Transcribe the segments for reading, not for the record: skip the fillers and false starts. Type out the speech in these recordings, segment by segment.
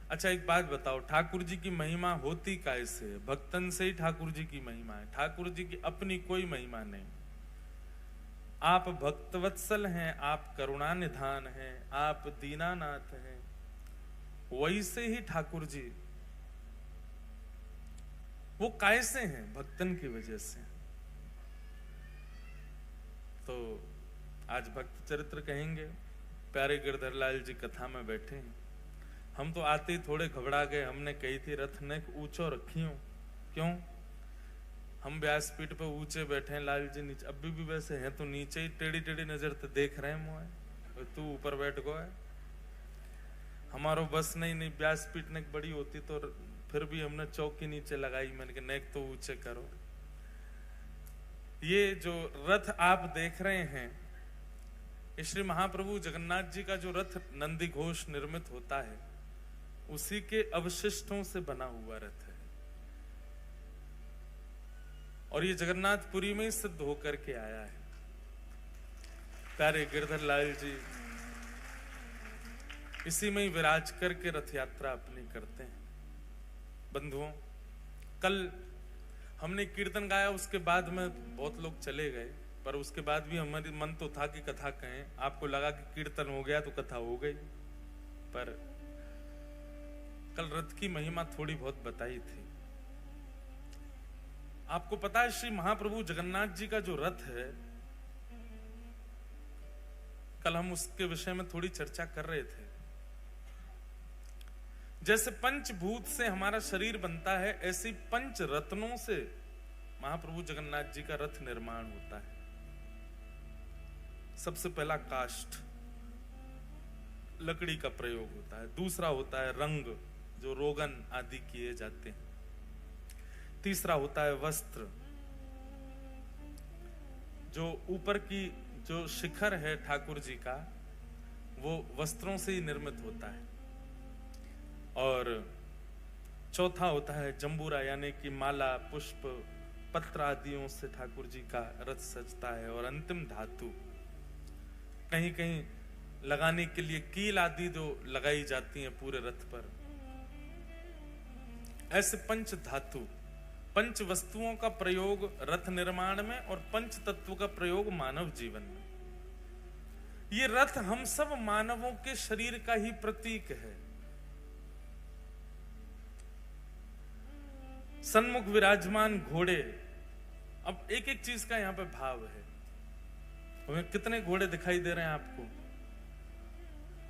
अच्छा एक बात बताओ, ठाकुर जी की महिमा होती कैसे है? भक्तन से ही ठाकुर जी की महिमा है। ठाकुर जी की अपनी कोई महिमा नहीं। आप भक्तवत्सल हैं, आप करुणा निधान हैं, आप दीनानाथ हैं, वैसे ही ठाकुर जी वो कैसे हैं? भक्तन की वजह से। तो आज भक्त चरित्र कहेंगे। प्यारे गिरधर लाल जी कथा में बैठे हैं। हम तो आते ही थोड़े घबरा गए। हमने कही थी रथ ने ऊंचो रखी हो। क्यों? हम व्यासपीठ पे ऊंचे बैठे हैं, लाल जी नीचे। अभी भी वैसे हैं तो नीचे ही टेढ़ी टेढ़ी नजर तो देख रहे हैं मुझे। तू ऊपर बैठ गो है। हमारो बस नहीं व्यासपीठ ने बड़ी होती तो फिर भी हमने चौकी नीचे लगाई। मैंने कहा नेक तो ऊंचे करो। ये जो रथ आप देख रहे हैं, श्री महाप्रभु जगन्नाथ जी का जो रथ नंदी घोष निर्मित होता है, उसी के अवशिष्टों से बना हुआ रथ है। और ये जगन्नाथपुरी में ही सिद्ध होकर के आया है। प्यारे गिरधर लाल जी इसी में ही विराज करके रथ यात्रा अपनी करते हैं। बंधुओं, कल हमने कीर्तन गाया, उसके बाद में बहुत लोग चले गए, पर उसके बाद भी हमारी मन तो था कि कथा कहें। आपको लगा कि कीर्तन हो गया तो कथा हो गई, पर कल रथ की महिमा थोड़ी बहुत बताई थी। आपको पता है श्री महाप्रभु जगन्नाथ जी का जो रथ है, कल हम उसके विषय में थोड़ी चर्चा कर रहे थे। जैसे पंचभूत से हमारा शरीर बनता है, ऐसे पंच रत्नों से महाप्रभु जगन्नाथ जी का रथ निर्माण होता है। सबसे पहला काष्ठ, लकड़ी का प्रयोग होता है। दूसरा होता है रंग, जो रोगन आदि किए जाते हैं। तीसरा होता है वस्त्र, जो ऊपर की जो शिखर है ठाकुर जी का, वो वस्त्रों से ही निर्मित होता है। और चौथा होता है जंबूरा, यानी कि माला, पुष्प, पत्र आदियों से ठाकुर जी का रथ सजता है। और अंतिम धातु, कहीं कहीं लगाने के लिए कील आदि जो लगाई जाती हैं पूरे रथ पर। ऐसे पंच धातु, पंच वस्तुओं का प्रयोग रथ निर्माण में और पंच तत्व का प्रयोग मानव जीवन में। ये रथ हम सब मानवों के शरीर का ही प्रतीक है। सन्मुख विराजमान घोड़े, अब एक एक चीज का यहां पे भाव है। हमें कितने घोड़े दिखाई दे रहे हैं आपको?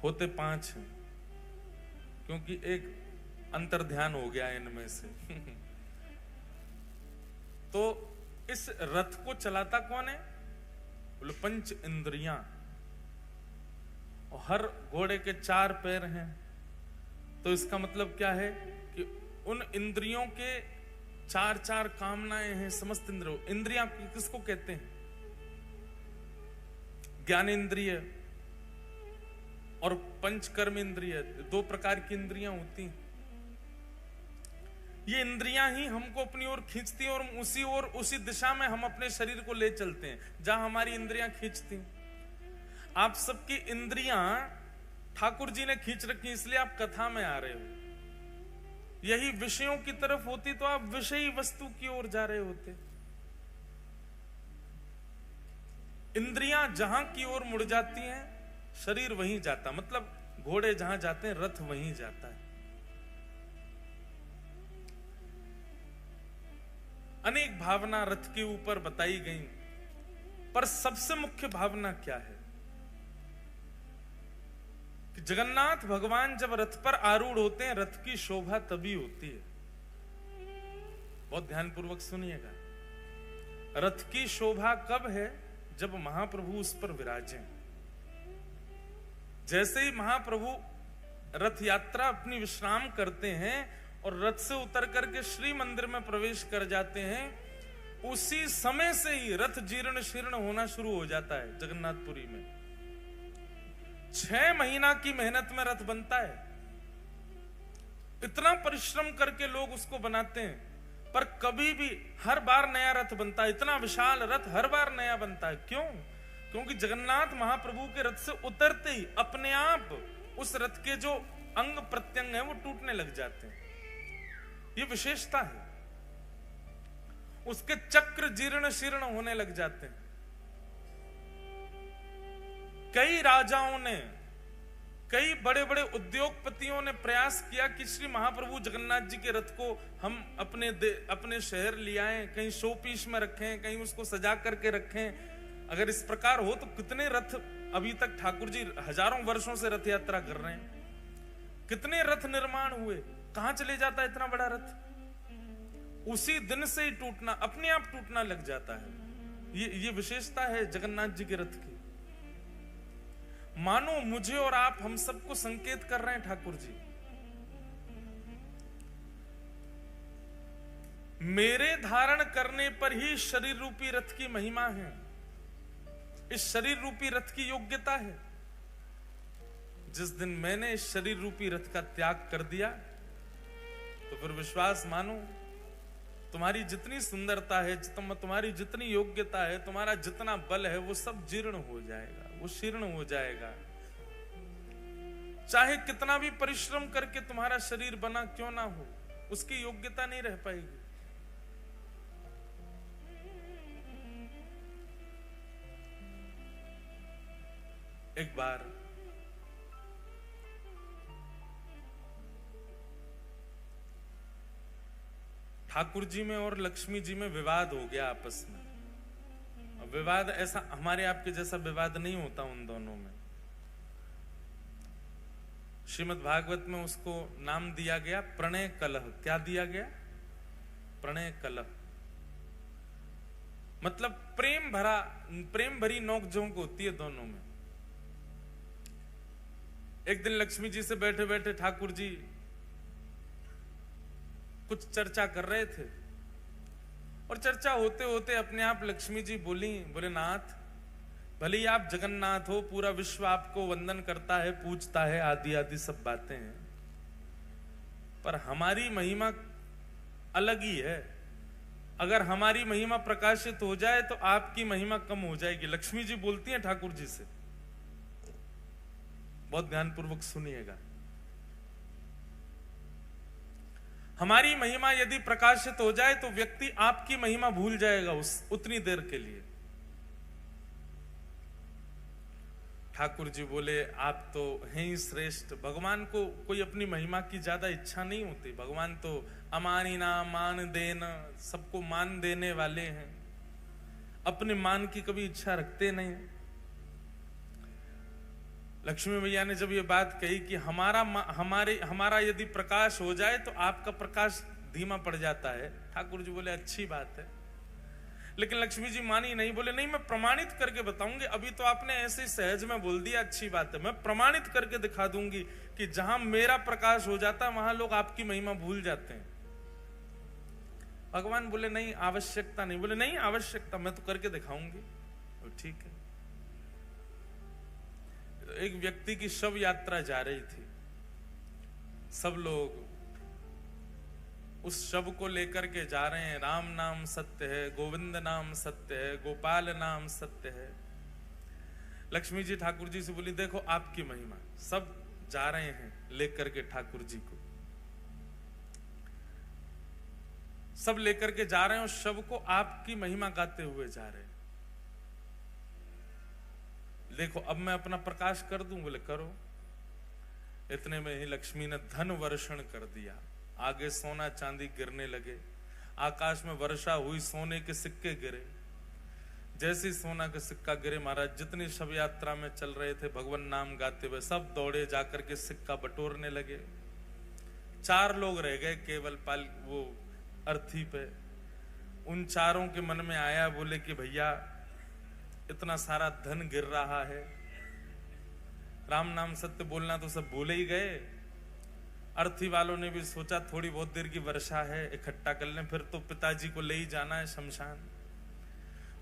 होते 5 हैं, क्योंकि एक अंतर ध्यान हो गया इनमें से। तो इस रथ को चलाता कौन है? बोले पंच इंद्रियां। और हर घोड़े के 4 पैर हैं। तो इसका मतलब क्या है कि उन इंद्रियों के 4 कामनाएं हैं। समस्त इंद्रियां किसको कहते हैं? ज्ञानेंद्रिय और पंचकर्म इंद्रिय, 2 प्रकार की इंद्रियां होती हैं। ये इंद्रियां ही हमको अपनी ओर खींचती हैं, और उसी दिशा में हम अपने शरीर को ले चलते हैं जहां हमारी इंद्रियां खींचती हैं। आप सबकी इंद्रियां ठाकुर जी ने खींच रखी, इसलिए आप कथा में आ रहे हो। यही विषयों की तरफ होती तो आप विषयी वस्तु की ओर जा रहे होते। इंद्रियां जहां की ओर मुड़ जाती हैं, शरीर वहीं जाता। मतलब घोड़े जहां जाते हैं, रथ वहीं जाता है। अनेक भावना रथ के ऊपर बताई गई, पर सबसे मुख्य भावना क्या है कि जगन्नाथ भगवान जब रथ पर आरूढ़ होते हैं, रथ की शोभा तभी होती है। बहुत ध्यानपूर्वक सुनिएगा। रथ की शोभा कब है? जब महाप्रभु उस पर विराजें। जैसे ही महाप्रभु रथ यात्रा अपनी विश्राम करते हैं और रथ से उतर करके श्री मंदिर में प्रवेश कर जाते हैं, उसी समय से ही रथ जीर्ण शीर्ण होना शुरू हो जाता है। जगन्नाथपुरी में 6 महीना की मेहनत में रथ बनता है। इतना परिश्रम करके लोग उसको बनाते हैं, पर कभी भी हर बार नया रथ बनता है। इतना विशाल रथ हर बार नया बनता है। क्यों? क्योंकि जगन्नाथ महाप्रभु के रथ से उतरते ही अपने आप उस रथ के जो अंग प्रत्यंग है वो टूटने लग जाते हैं। ये विशेषता है। उसके चक्र जीर्ण शीर्ण होने लग जाते हैं। कई राजाओं ने, कई बड़े बड़े उद्योगपतियों ने प्रयास किया कि श्री महाप्रभु जगन्नाथ जी के रथ को हम अपने शहर ले आएं, कहीं शो पीस में रखें, कहीं उसको सजा करके रखें। अगर इस प्रकार हो तो कितने रथ अभी तक ठाकुर जी हजारों वर्षों से रथ यात्रा कर रहे हैं, कितने रथ निर्माण हुए, कहां चले जाता है इतना बड़ा रथ? उसी दिन से ही टूटना, अपने आप टूटना लग जाता है। ये विशेषता है जगन्नाथ जी के रथ की। मानो मुझे और आप हम सबको संकेत कर रहे हैं ठाकुर जी, मेरे धारण करने पर ही शरीर रूपी रथ की महिमा है, इस शरीर रूपी रथ की योग्यता है। जिस दिन मैंने इस शरीर रूपी रथ का त्याग कर दिया तो फिर विश्वास मानो, तुम्हारी जितनी सुंदरता है, तुम्हारी जितनी योग्यता है, तुम्हारा जितना बल है, वो सब जीर्ण हो जाएगा, वो शीर्ण हो जाएगा। चाहे कितना भी परिश्रम करके तुम्हारा शरीर बना क्यों ना हो, उसकी योग्यता नहीं रह पाएगी। एक बार ठाकुर जी में और लक्ष्मी जी में विवाद हो गया आपस में। विवाद ऐसा हमारे आपके जैसा विवाद नहीं होता उन दोनों में। श्रीमद् भागवत में उसको नाम दिया गया प्रणय कलह। क्या दिया गया? प्रणय कलह। मतलब प्रेम भरी नोकझोंक होती है दोनों में। एक दिन लक्ष्मी जी से बैठे बैठे ठाकुर जी कुछ चर्चा कर रहे थे और चर्चा होते होते अपने आप लक्ष्मी जी बोले नाथ, भले ही आप जगन्नाथ हो, पूरा विश्व आपको वंदन करता है, पूजता है, आदि आदि सब बातें हैं, पर हमारी महिमा अलग ही है। अगर हमारी महिमा प्रकाशित हो जाए तो आपकी महिमा कम हो जाएगी। लक्ष्मी जी बोलती हैं ठाकुर जी से, बहुत ध्यानपूर्वक सुनिएगा। हमारी महिमा यदि प्रकाशित हो जाए तो व्यक्ति आपकी महिमा भूल जाएगा उतनी देर के लिए। ठाकुर जी बोले आप तो हैं ही श्रेष्ठ। भगवान को कोई अपनी महिमा की ज्यादा इच्छा नहीं होती। भगवान तो अमानिना मान देना, सबको मान देने वाले हैं, अपने मान की कभी इच्छा रखते नहीं। लक्ष्मी भैया ने जब ये बात कही कि हमारा यदि प्रकाश हो जाए तो आपका प्रकाश धीमा पड़ जाता है, ठाकुर जी बोले अच्छी बात है। लेकिन लक्ष्मी जी मानी नहीं, बोले नहीं मैं प्रमाणित करके बताऊंगी। अभी तो आपने ऐसे सहज में बोल दिया अच्छी बात है, मैं प्रमाणित करके दिखा दूंगी कि जहां मेरा प्रकाश हो जाता है वहां लोग आपकी महिमा भूल जाते हैं। भगवान बोले नहीं आवश्यकता नहीं। बोले नहीं आवश्यकता, मैं तो करके दिखाऊंगी। ठीक है। एक व्यक्ति की शव यात्रा जा रही थी, सब लोग उस शव को लेकर के जा रहे हैं। राम नाम सत्य है, गोविंद नाम सत्य है, गोपाल नाम सत्य है। लक्ष्मी जी ठाकुर जी से बोली देखो आपकी महिमा। सब जा रहे हैं लेकर के ठाकुर जी को, सब लेकर के जा रहे हैं उस शव को, आपकी महिमा गाते हुए जा रहे हैं। देखो अब मैं अपना प्रकाश कर दूं। बोले करो। इतने में ही लक्ष्मी ने धन वर्षण कर दिया। आगे सोना चांदी गिरने लगे, आकाश में वर्षा हुई, सोने के सिक्के गिरे। जैसे सोना का सिक्का गिरे, महाराज जितनी शव यात्रा में चल रहे थे भगवान नाम गाते हुए, सब दौड़े जाकर के सिक्का बटोरने लगे। 4 लोग रह गए केवल वो अर्थी पे। उन चारों के मन में आया, बोले कि भैया इतना सारा धन गिर रहा है, राम नाम सत्य बोलना तो सब बोले ही गए। अर्थी वालों ने भी सोचा थोड़ी बहुत देर की वर्षा है, इकट्ठा कर लें, फिर तो पिताजी को ले ही जाना है शमशान।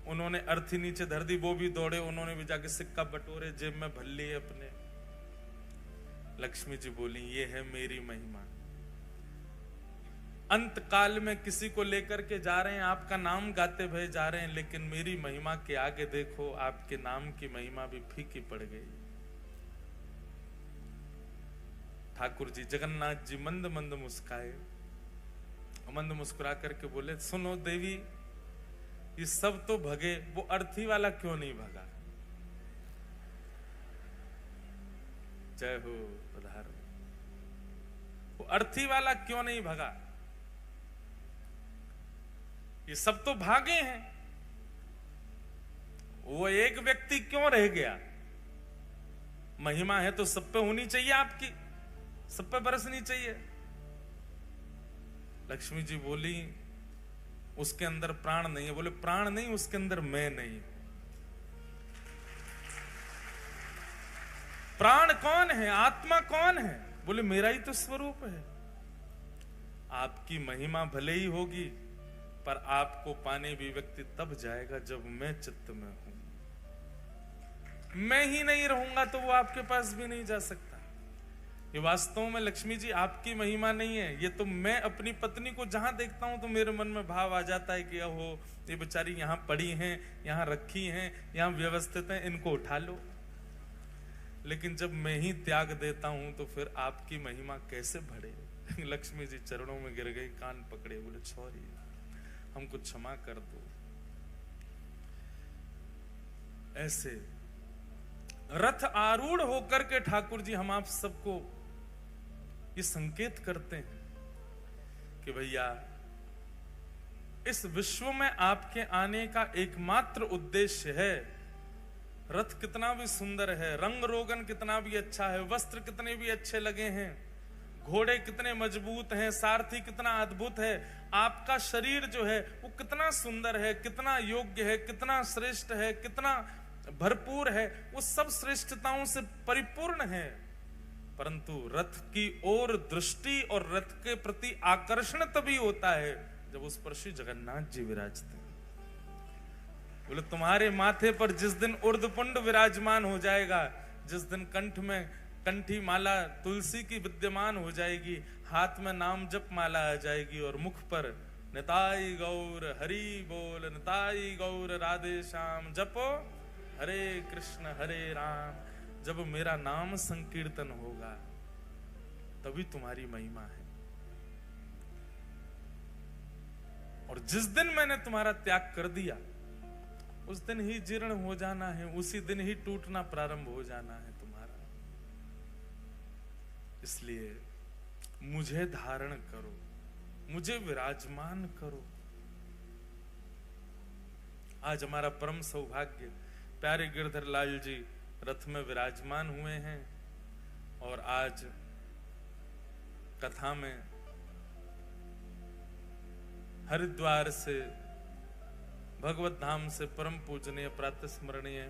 उन्होंने अर्थी नीचे धर दी, वो भी दौड़े, उन्होंने भी जाके सिक्का बटोरे, जेब में भर लिए अपने। लक्ष्मी जी बोली ये है मेरी महिमा। अंत काल में किसी को लेकर के जा रहे हैं, आपका नाम गाते हुए जा रहे हैं, लेकिन मेरी महिमा के आगे देखो आपके नाम की महिमा भी फीकी पड़ गई। ठाकुर जी जगन्नाथ जी मंद मंद मुस्काए, मंद मुस्कुरा करके बोले, सुनो देवी, ये सब तो भगे, वो अर्थी वाला क्यों नहीं भगा? जय हो पधारो। वो अर्थी वाला क्यों नहीं भगा? ये सब तो भागे हैं, वो एक व्यक्ति क्यों रह गया? महिमा है तो सब पे होनी चाहिए, आपकी सब पे बरसनी चाहिए। लक्ष्मी जी बोली, उसके अंदर प्राण नहीं है। बोले, प्राण नहीं, उसके अंदर मैं नहीं। प्राण कौन है? आत्मा कौन है? बोले, मेरा ही तो स्वरूप है। आपकी महिमा भले ही होगी, पर आपको पाने भी व्यक्ति तब जाएगा जब मैं चित्त में हूं। मैं ही नहीं रहूंगा तो वो आपके पास भी नहीं जा सकता। ये वास्तव में लक्ष्मी जी आपकी महिमा नहीं है, ये तो मैं अपनी पत्नी को जहां देखता हूं तो मेरे मन में भाव आ जाता है कि ओहो, ये बेचारी यहां पड़ी हैं, यहां रखी हैं, यहां व्यवस्थित हैं, इनको उठा लो। लेकिन जब मैं ही त्याग देता हूं तो फिर आपकी महिमा कैसे बढ़े? लक्ष्मी जी चरणों में गिर गई, कान पकड़े, बोले, सॉरी, हमको क्षमा कर दो। ऐसे रथ आरूढ़ होकर के ठाकुर जी हम आप सबको ये संकेत करते हैं कि भैया, इस विश्व में आपके आने का एकमात्र उद्देश्य है। रथ कितना भी सुंदर है, रंग रोगन कितना भी अच्छा है, वस्त्र कितने भी अच्छे लगे हैं, घोड़े कितने मजबूत हैं, सारथी कितना अद्भुत है, आपका शरीर जो है वो कितना सुंदर है, कितना योग्य है, कितना श्रेष्ठ है, कितना भरपूर है, वो सब श्रेष्ठताओं से परिपूर्ण है। परंतु रथ की ओर दृष्टि और रथ के प्रति आकर्षण तभी होता है जब उस पर श्री जगन्नाथ जी विराजते हैं। बोले, तुम्हारे माथे पर जिस दिन उर्ध्वपुंड विराजमान हो जाएगा, जिस दिन कंठ में कंठी माला तुलसी की विद्यमान हो जाएगी, हाथ में नाम जप माला आ जाएगी और मुख पर निताई गौर हरि बोल, निताई गौर राधे श्याम, जपो हरे राम, जब मेरा नाम संकीर्तन होगा तभी तुम्हारी महिमा है। और जिस दिन मैंने तुम्हारा त्याग कर दिया, उस दिन ही जीर्ण हो जाना है, उसी दिन ही टूटना प्रारंभ हो जाना है तुम्हारा। इसलिए मुझे धारण करो, मुझे विराजमान करो। आज हमारा परम सौभाग्य, प्यारे गिरधर लाल जी रथ में विराजमान हुए हैं और आज कथा में हरिद्वार से, भगवत धाम से परम पूजनीय प्रातः स्मरणीय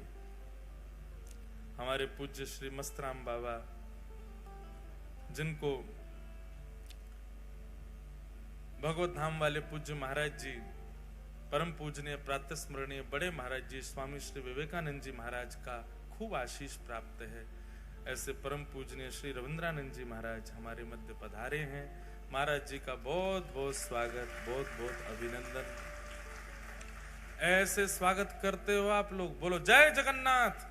हमारे पूज्य श्री मस्तराम बाबा, जिनको भगवत धाम वाले पूज्य महाराज जी, परम पूजनीय प्रातः स्मरणीय बड़े महाराज जी स्वामी श्री विवेकानंद जी महाराज का खूब आशीष प्राप्त है। ऐसे परम पूजनीय श्री रविंद्रानंद जी महाराज हमारे मध्य पधारे हैं। महाराज जी का बहुत बहुत स्वागत, बहुत बहुत अभिनंदन। ऐसे स्वागत करते हो आप लोग, बोलो जय जगन्नाथ।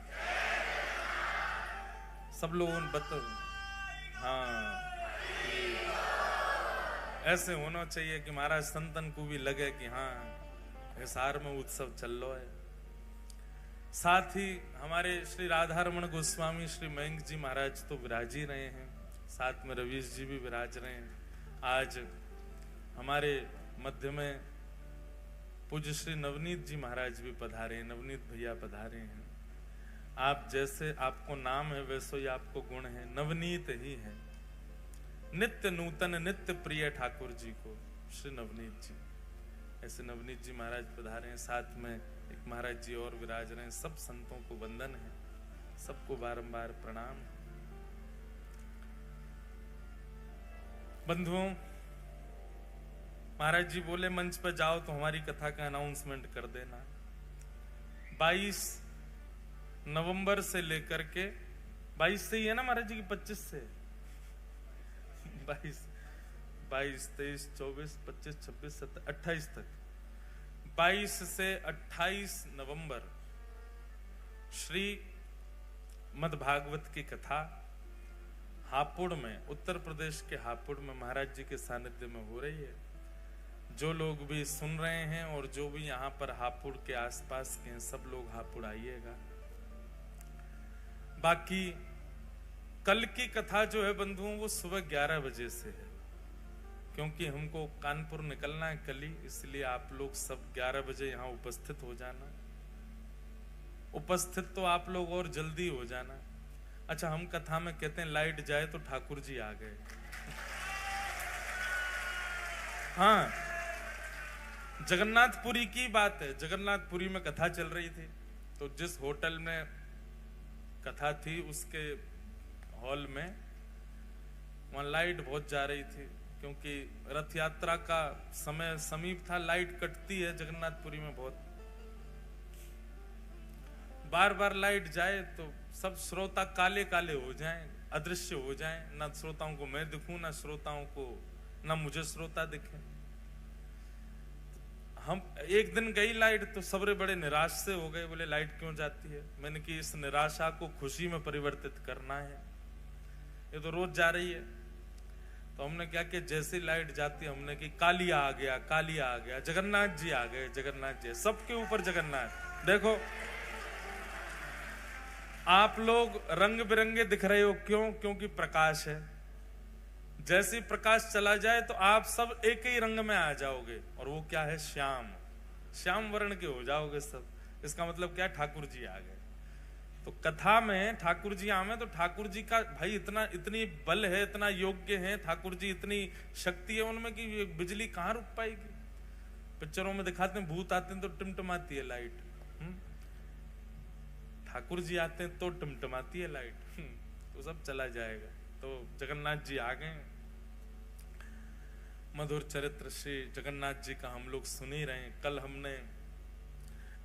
सब लोगों ने बताओ, हाँ, ऐसे होना चाहिए कि महाराज संतन को भी लगे कि हाँ, हिसार में उत्सव चल रहा है। साथ ही हमारे श्री राधारमण गोस्वामी श्री मयंक जी महाराज तो विराज ही रहे हैं, साथ में रवीश जी भी विराज रहे हैं। आज हमारे मध्य में पूज्य श्री नवनीत जी महाराज भी पधारे हैं, नवनीत भैया पधारे हैं। आप जैसे आपको नाम है वैसे ही आपको गुण है, नवनीत ही है, नित्य नूतन नित्य प्रिय ठाकुर जी को श्री नवनीत जी। ऐसे नवनीत जी महाराज पधारे हैं, साथ में एक महाराज जी और विराज रहे हैं। सब संतों को वंदन है, सबको बारंबार प्रणाम। बंधुओं, महाराज जी बोले मंच पर जाओ तो हमारी कथा का अनाउंसमेंट कर देना। 22 नवंबर से लेकर के 22 से ही है ना महाराज जी की, 25 से 22, 23, 24, 25, 26, 27, 28 तक, 22 से 28 नवंबर श्री मद्भागवत की कथा हापुड़ में, उत्तर प्रदेश के हापुड़ में महाराज जी के सानिध्य में हो रही है। जो लोग भी सुन रहे हैं और जो भी यहाँ पर हापुड़ के आसपास के हैं, सब लोग हापुड़ आइएगा। बाकी कल की कथा जो है बंधुओं, वो सुबह 11 बजे से है, क्योंकि हमको कानपुर निकलना है कल ही, इसलिए आप लोग सब 11 बजे यहाँ उपस्थित हो जाना। उपस्थित तो आप लोग और जल्दी हो जाना। अच्छा, हम कथा में कहते हैं लाइट जाए तो ठाकुर जी आ गए। हाँ, जगन्नाथपुरी की बात है। जगन्नाथपुरी में कथा चल रही थी, तो जिस होटल में कथा थी उसके हॉल में वहां लाइट बहुत जा रही थी, क्योंकि रथ यात्रा का समय समीप था। लाइट कटती है जगन्नाथपुरी में बहुत, बार बार लाइट जाए तो सब श्रोता काले काले हो जाएं, अदृश्य हो जाएं। ना श्रोताओं को मैं दिखूं, ना श्रोताओं को, ना मुझे श्रोता दिखे। हम एक दिन गई लाइट तो सबरे बड़े निराश से हो गए, बोले लाइट क्यों जाती है। मैंने कि इस निराशा को खुशी में परिवर्तित करना है, ये तो रोज जा रही है। तो हमने क्या किया, जैसे लाइट जाती हमने कि कालिया आ गया, कालिया आ गया, जगन्नाथ जी आ गए, जगन्नाथ जी। सबके ऊपर जगन्नाथ। देखो आप लोग रंग बिरंगे दिख रहे हो, क्यों? क्योंकि प्रकाश है। जैसे प्रकाश चला जाए तो आप सब एक ही रंग में आ जाओगे, और वो क्या है? श्याम, श्याम वर्ण के हो जाओगे सब। इसका मतलब क्या? ठाकुर जी आ गए। तो कथा में ठाकुर जी आवे तो ठाकुर जी का भाई इतनी बल है, इतना योग्य है ठाकुर जी, इतनी शक्ति है उनमें कि बिजली कहाँ रुक पाएगी। पिक्चरों में दिखाते हैं भूत आते हैं तो टिमटिमाती है लाइट, ठाकुर जी आते हैं तो टिमटिमाती है लाइट, तो सब चला जाएगा। तो जगन्नाथ जी आ गए। मधुर चरित्र श्री जगन्नाथ जी का हम लोग सुन ही रहे हैं। कल हमने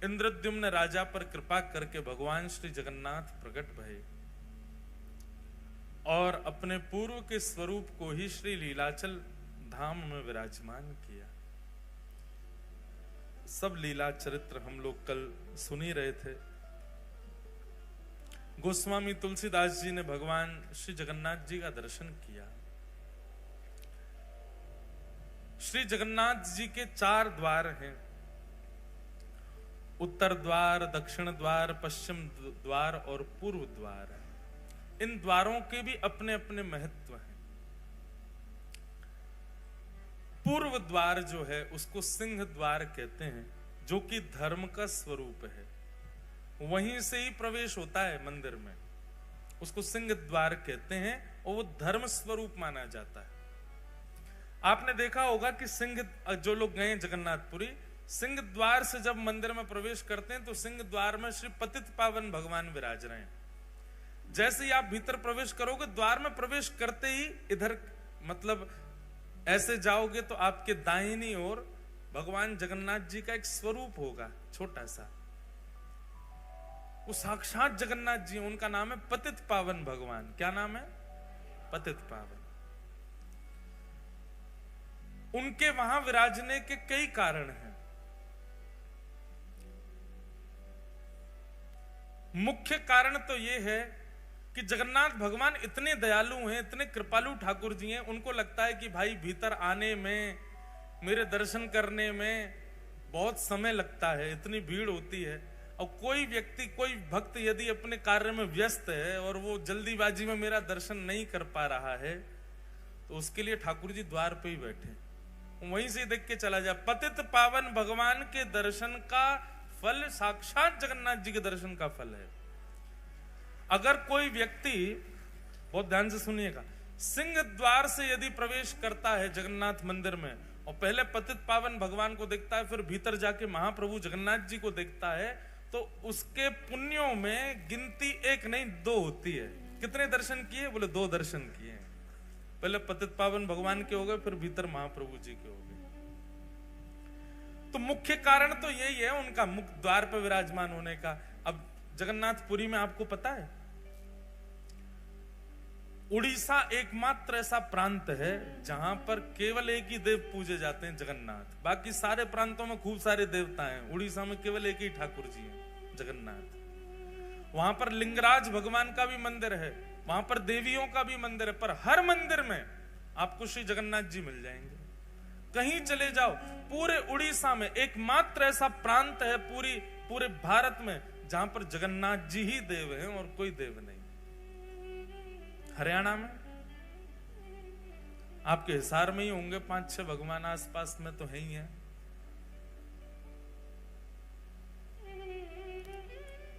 इंद्रद्युम्न राजा पर कृपा करके भगवान श्री जगन्नाथ प्रकट भये और अपने पूर्व के स्वरूप को ही श्री लीलाचल धाम में विराजमान किया। सब लीला चरित्र हम लोग कल सुन ही रहे थे। गोस्वामी तुलसीदास जी ने भगवान श्री जगन्नाथ जी का दर्शन किया। श्री जगन्नाथ जी के 4 द्वार हैं, उत्तर द्वार, दक्षिण द्वार, पश्चिम द्वार और पूर्व द्वार। इन द्वारों के भी अपने अपने महत्व हैं। पूर्व द्वार जो है उसको सिंह द्वार कहते हैं, जो कि धर्म का स्वरूप है। वहीं से ही प्रवेश होता है मंदिर में, उसको सिंह द्वार कहते हैं और वो धर्म स्वरूप माना जाता है। आपने देखा होगा कि सिंह, जो लोग गए जगन्नाथपुरी, सिंह द्वार से जब मंदिर में प्रवेश करते हैं तो सिंह द्वार में श्री पतित पावन भगवान विराज रहे हैं। जैसे ही आप भीतर प्रवेश करोगे, द्वार में प्रवेश करते ही इधर मतलब ऐसे जाओगे तो आपके दाहिनी ओर भगवान जगन्नाथ जी का एक स्वरूप होगा, छोटा सा। वो साक्षात जगन्नाथ जी, उनका नाम है पतित पावन भगवान। क्या नाम है? पतित पावन। उनके वहां विराजने के कई कारण हैं। मुख्य कारण तो यह है कि जगन्नाथ भगवान इतने दयालु हैं, इतने कृपालु ठाकुर जी हैं। उनको लगता है कि भाई भीतर आने में, मेरे दर्शन करने में बहुत समय लगता है, इतनी भीड़ होती है। और कोई व्यक्ति, कोई भक्त यदि अपने कार्य में व्यस्त है और वो जल्दीबाजी में मेरा दर्शन नहीं कर पा रहा है, तो उसके लिए ठाकुर जी द्वार पे ही बैठे, वहीं से देख के चला जाए। पतित पावन भगवान के दर्शन का फल साक्षात जगन्नाथ जी के दर्शन का फल है। अगर कोई व्यक्ति, बहुत ध्यान से सुनिएगा, सिंह द्वार से यदि प्रवेश करता है जगन्नाथ मंदिर में और पहले पतित पावन भगवान को देखता है, फिर भीतर जाके महाप्रभु जगन्नाथ जी को देखता है, तो उसके पुण्यों में गिनती 1 नहीं 2 होती है। कितने दर्शन किए? बोले 2 दर्शन किए। पहले पतित पावन भगवान के हो गए, फिर भीतर महाप्रभु जी के हो गए। तो मुख्य कारण तो यही है उनका मुख्य द्वार पर विराजमान होने का। अब जगन्नाथपुरी में आपको पता है, उड़ीसा एकमात्र ऐसा प्रांत है जहां पर केवल एक ही देव पूजे जाते हैं, जगन्नाथ। बाकी सारे प्रांतों में खूब सारे देवता हैं, उड़ीसा में केवल एक ही ठाकुर जी हैं, जगन्नाथ। वहां पर लिंगराज भगवान का भी मंदिर है, वहां पर देवियों का भी मंदिर है, पर हर मंदिर में आपको श्री जगन्नाथ जी मिल जाएंगे। कहीं चले जाओ, पूरे उड़ीसा में एकमात्र ऐसा प्रांत है पूरे भारत में जहां पर जगन्नाथ जी ही देव हैं और कोई देव नहीं। हरियाणा में आपके हिसार में ही होंगे 5-6 भगवान, आसपास में तो है ही है।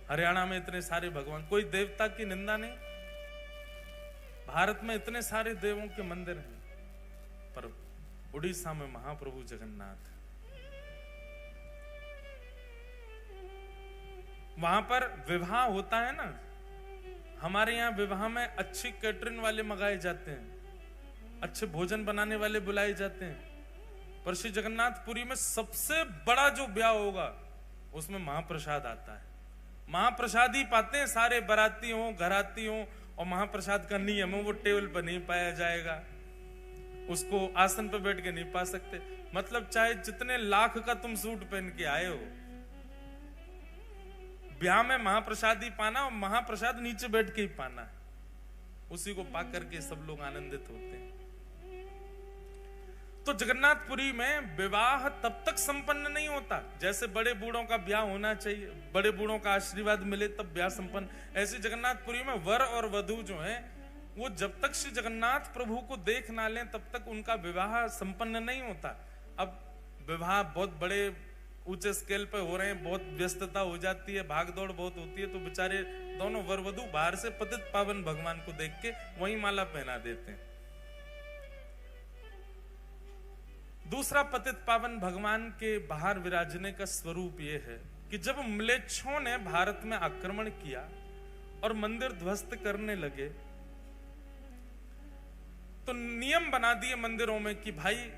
हरियाणा में इतने सारे भगवान, कोई देवता की निंदा नहीं। भारत में इतने सारे देवों के मंदिर हैं, पर उड़ीसा में महाप्रभु जगन्नाथ, वहां पर विवाह होता है ना, हमारे यहाँ विवाह में अच्छी कैटरिंग वाले मंगाए जाते हैं, अच्छे भोजन बनाने वाले बुलाए जाते हैं, पर श्री जगन्नाथपुरी में सबसे बड़ा जो ब्याह होगा उसमें महाप्रसाद आता है। महाप्रसाद ही पाते हैं सारे, बाराती हो घराती हो, और महाप्रसाद का नियम है वो टेबल पर नहीं पाया जाएगा, उसको आसन पर बैठ के नहीं पा सकते। मतलब चाहे जितने लाख का तुम सूट पहन के आए हो, ब्याह में महाप्रसाद ही पाना, और महाप्रसाद नीचे बैठ के ही पाना है, उसी को पा करके सब लोग आनंदित होते हैं। तो जगन्नाथपुरी में विवाह तब तक संपन्न नहीं होता जैसे बड़े बूढ़ों का ब्याह होना चाहिए, बड़े बूढ़ों का आशीर्वाद मिले तब ब्याह संपन्न। ऐसे जगन्नाथपुरी में वर और वधू जो है वो जब तक श्री जगन्नाथ प्रभु को देख ना लें तब तक उनका विवाह संपन्न नहीं होता। अब विवाह बहुत बड़े ऊंचे स्केल पे हो रहे हैं, बहुत व्यस्तता हो जाती है, भागदौड़ बहुत होती है, तो बेचारे दोनों वर वधू बाहर से पतित पावन भगवान को देख के वहीं माला पहना देते हैं। दूसरा पतित पावन भगवान के बाहर विराजने का स्वरूप यह है कि जब म्लेच्छों ने भारत में आक्रमण किया और मंदिर ध्वस्त करने लगे, तो नियम बना दिए मंदिरों में कि भाई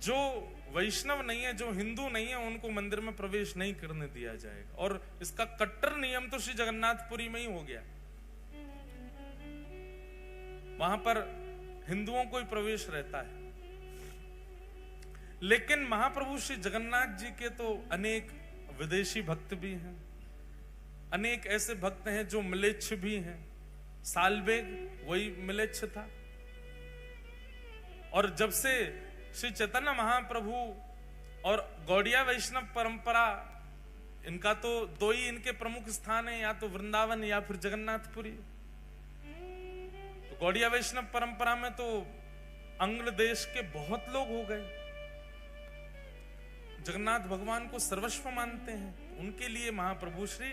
जो वैष्णव नहीं है, जो हिंदू नहीं है, उनको मंदिर में प्रवेश नहीं करने दिया जाएगा। और इसका कट्टर नियम तो श्री जगन्नाथपुरी में ही हो गया, वहां पर हिंदुओं को ही प्रवेश रहता है। लेकिन महाप्रभु श्री जगन्नाथ जी के तो अनेक विदेशी भक्त भी हैं, अनेक ऐसे भक्त हैं जो म्लेच्छ भी हैं। सालबेग वही म्लेच्छ था, और जब से श्री चैतन्य महाप्रभु और गौड़िया वैष्णव परंपरा, इनका तो दो ही इनके प्रमुख स्थान है, या तो वृंदावन या फिर जगन्नाथपुरी। तो गौड़िया वैष्णव परंपरा में तो अंग्ल देश के बहुत लोग हो गए, जगन्नाथ भगवान को सर्वस्व मानते हैं। उनके लिए महाप्रभु श्री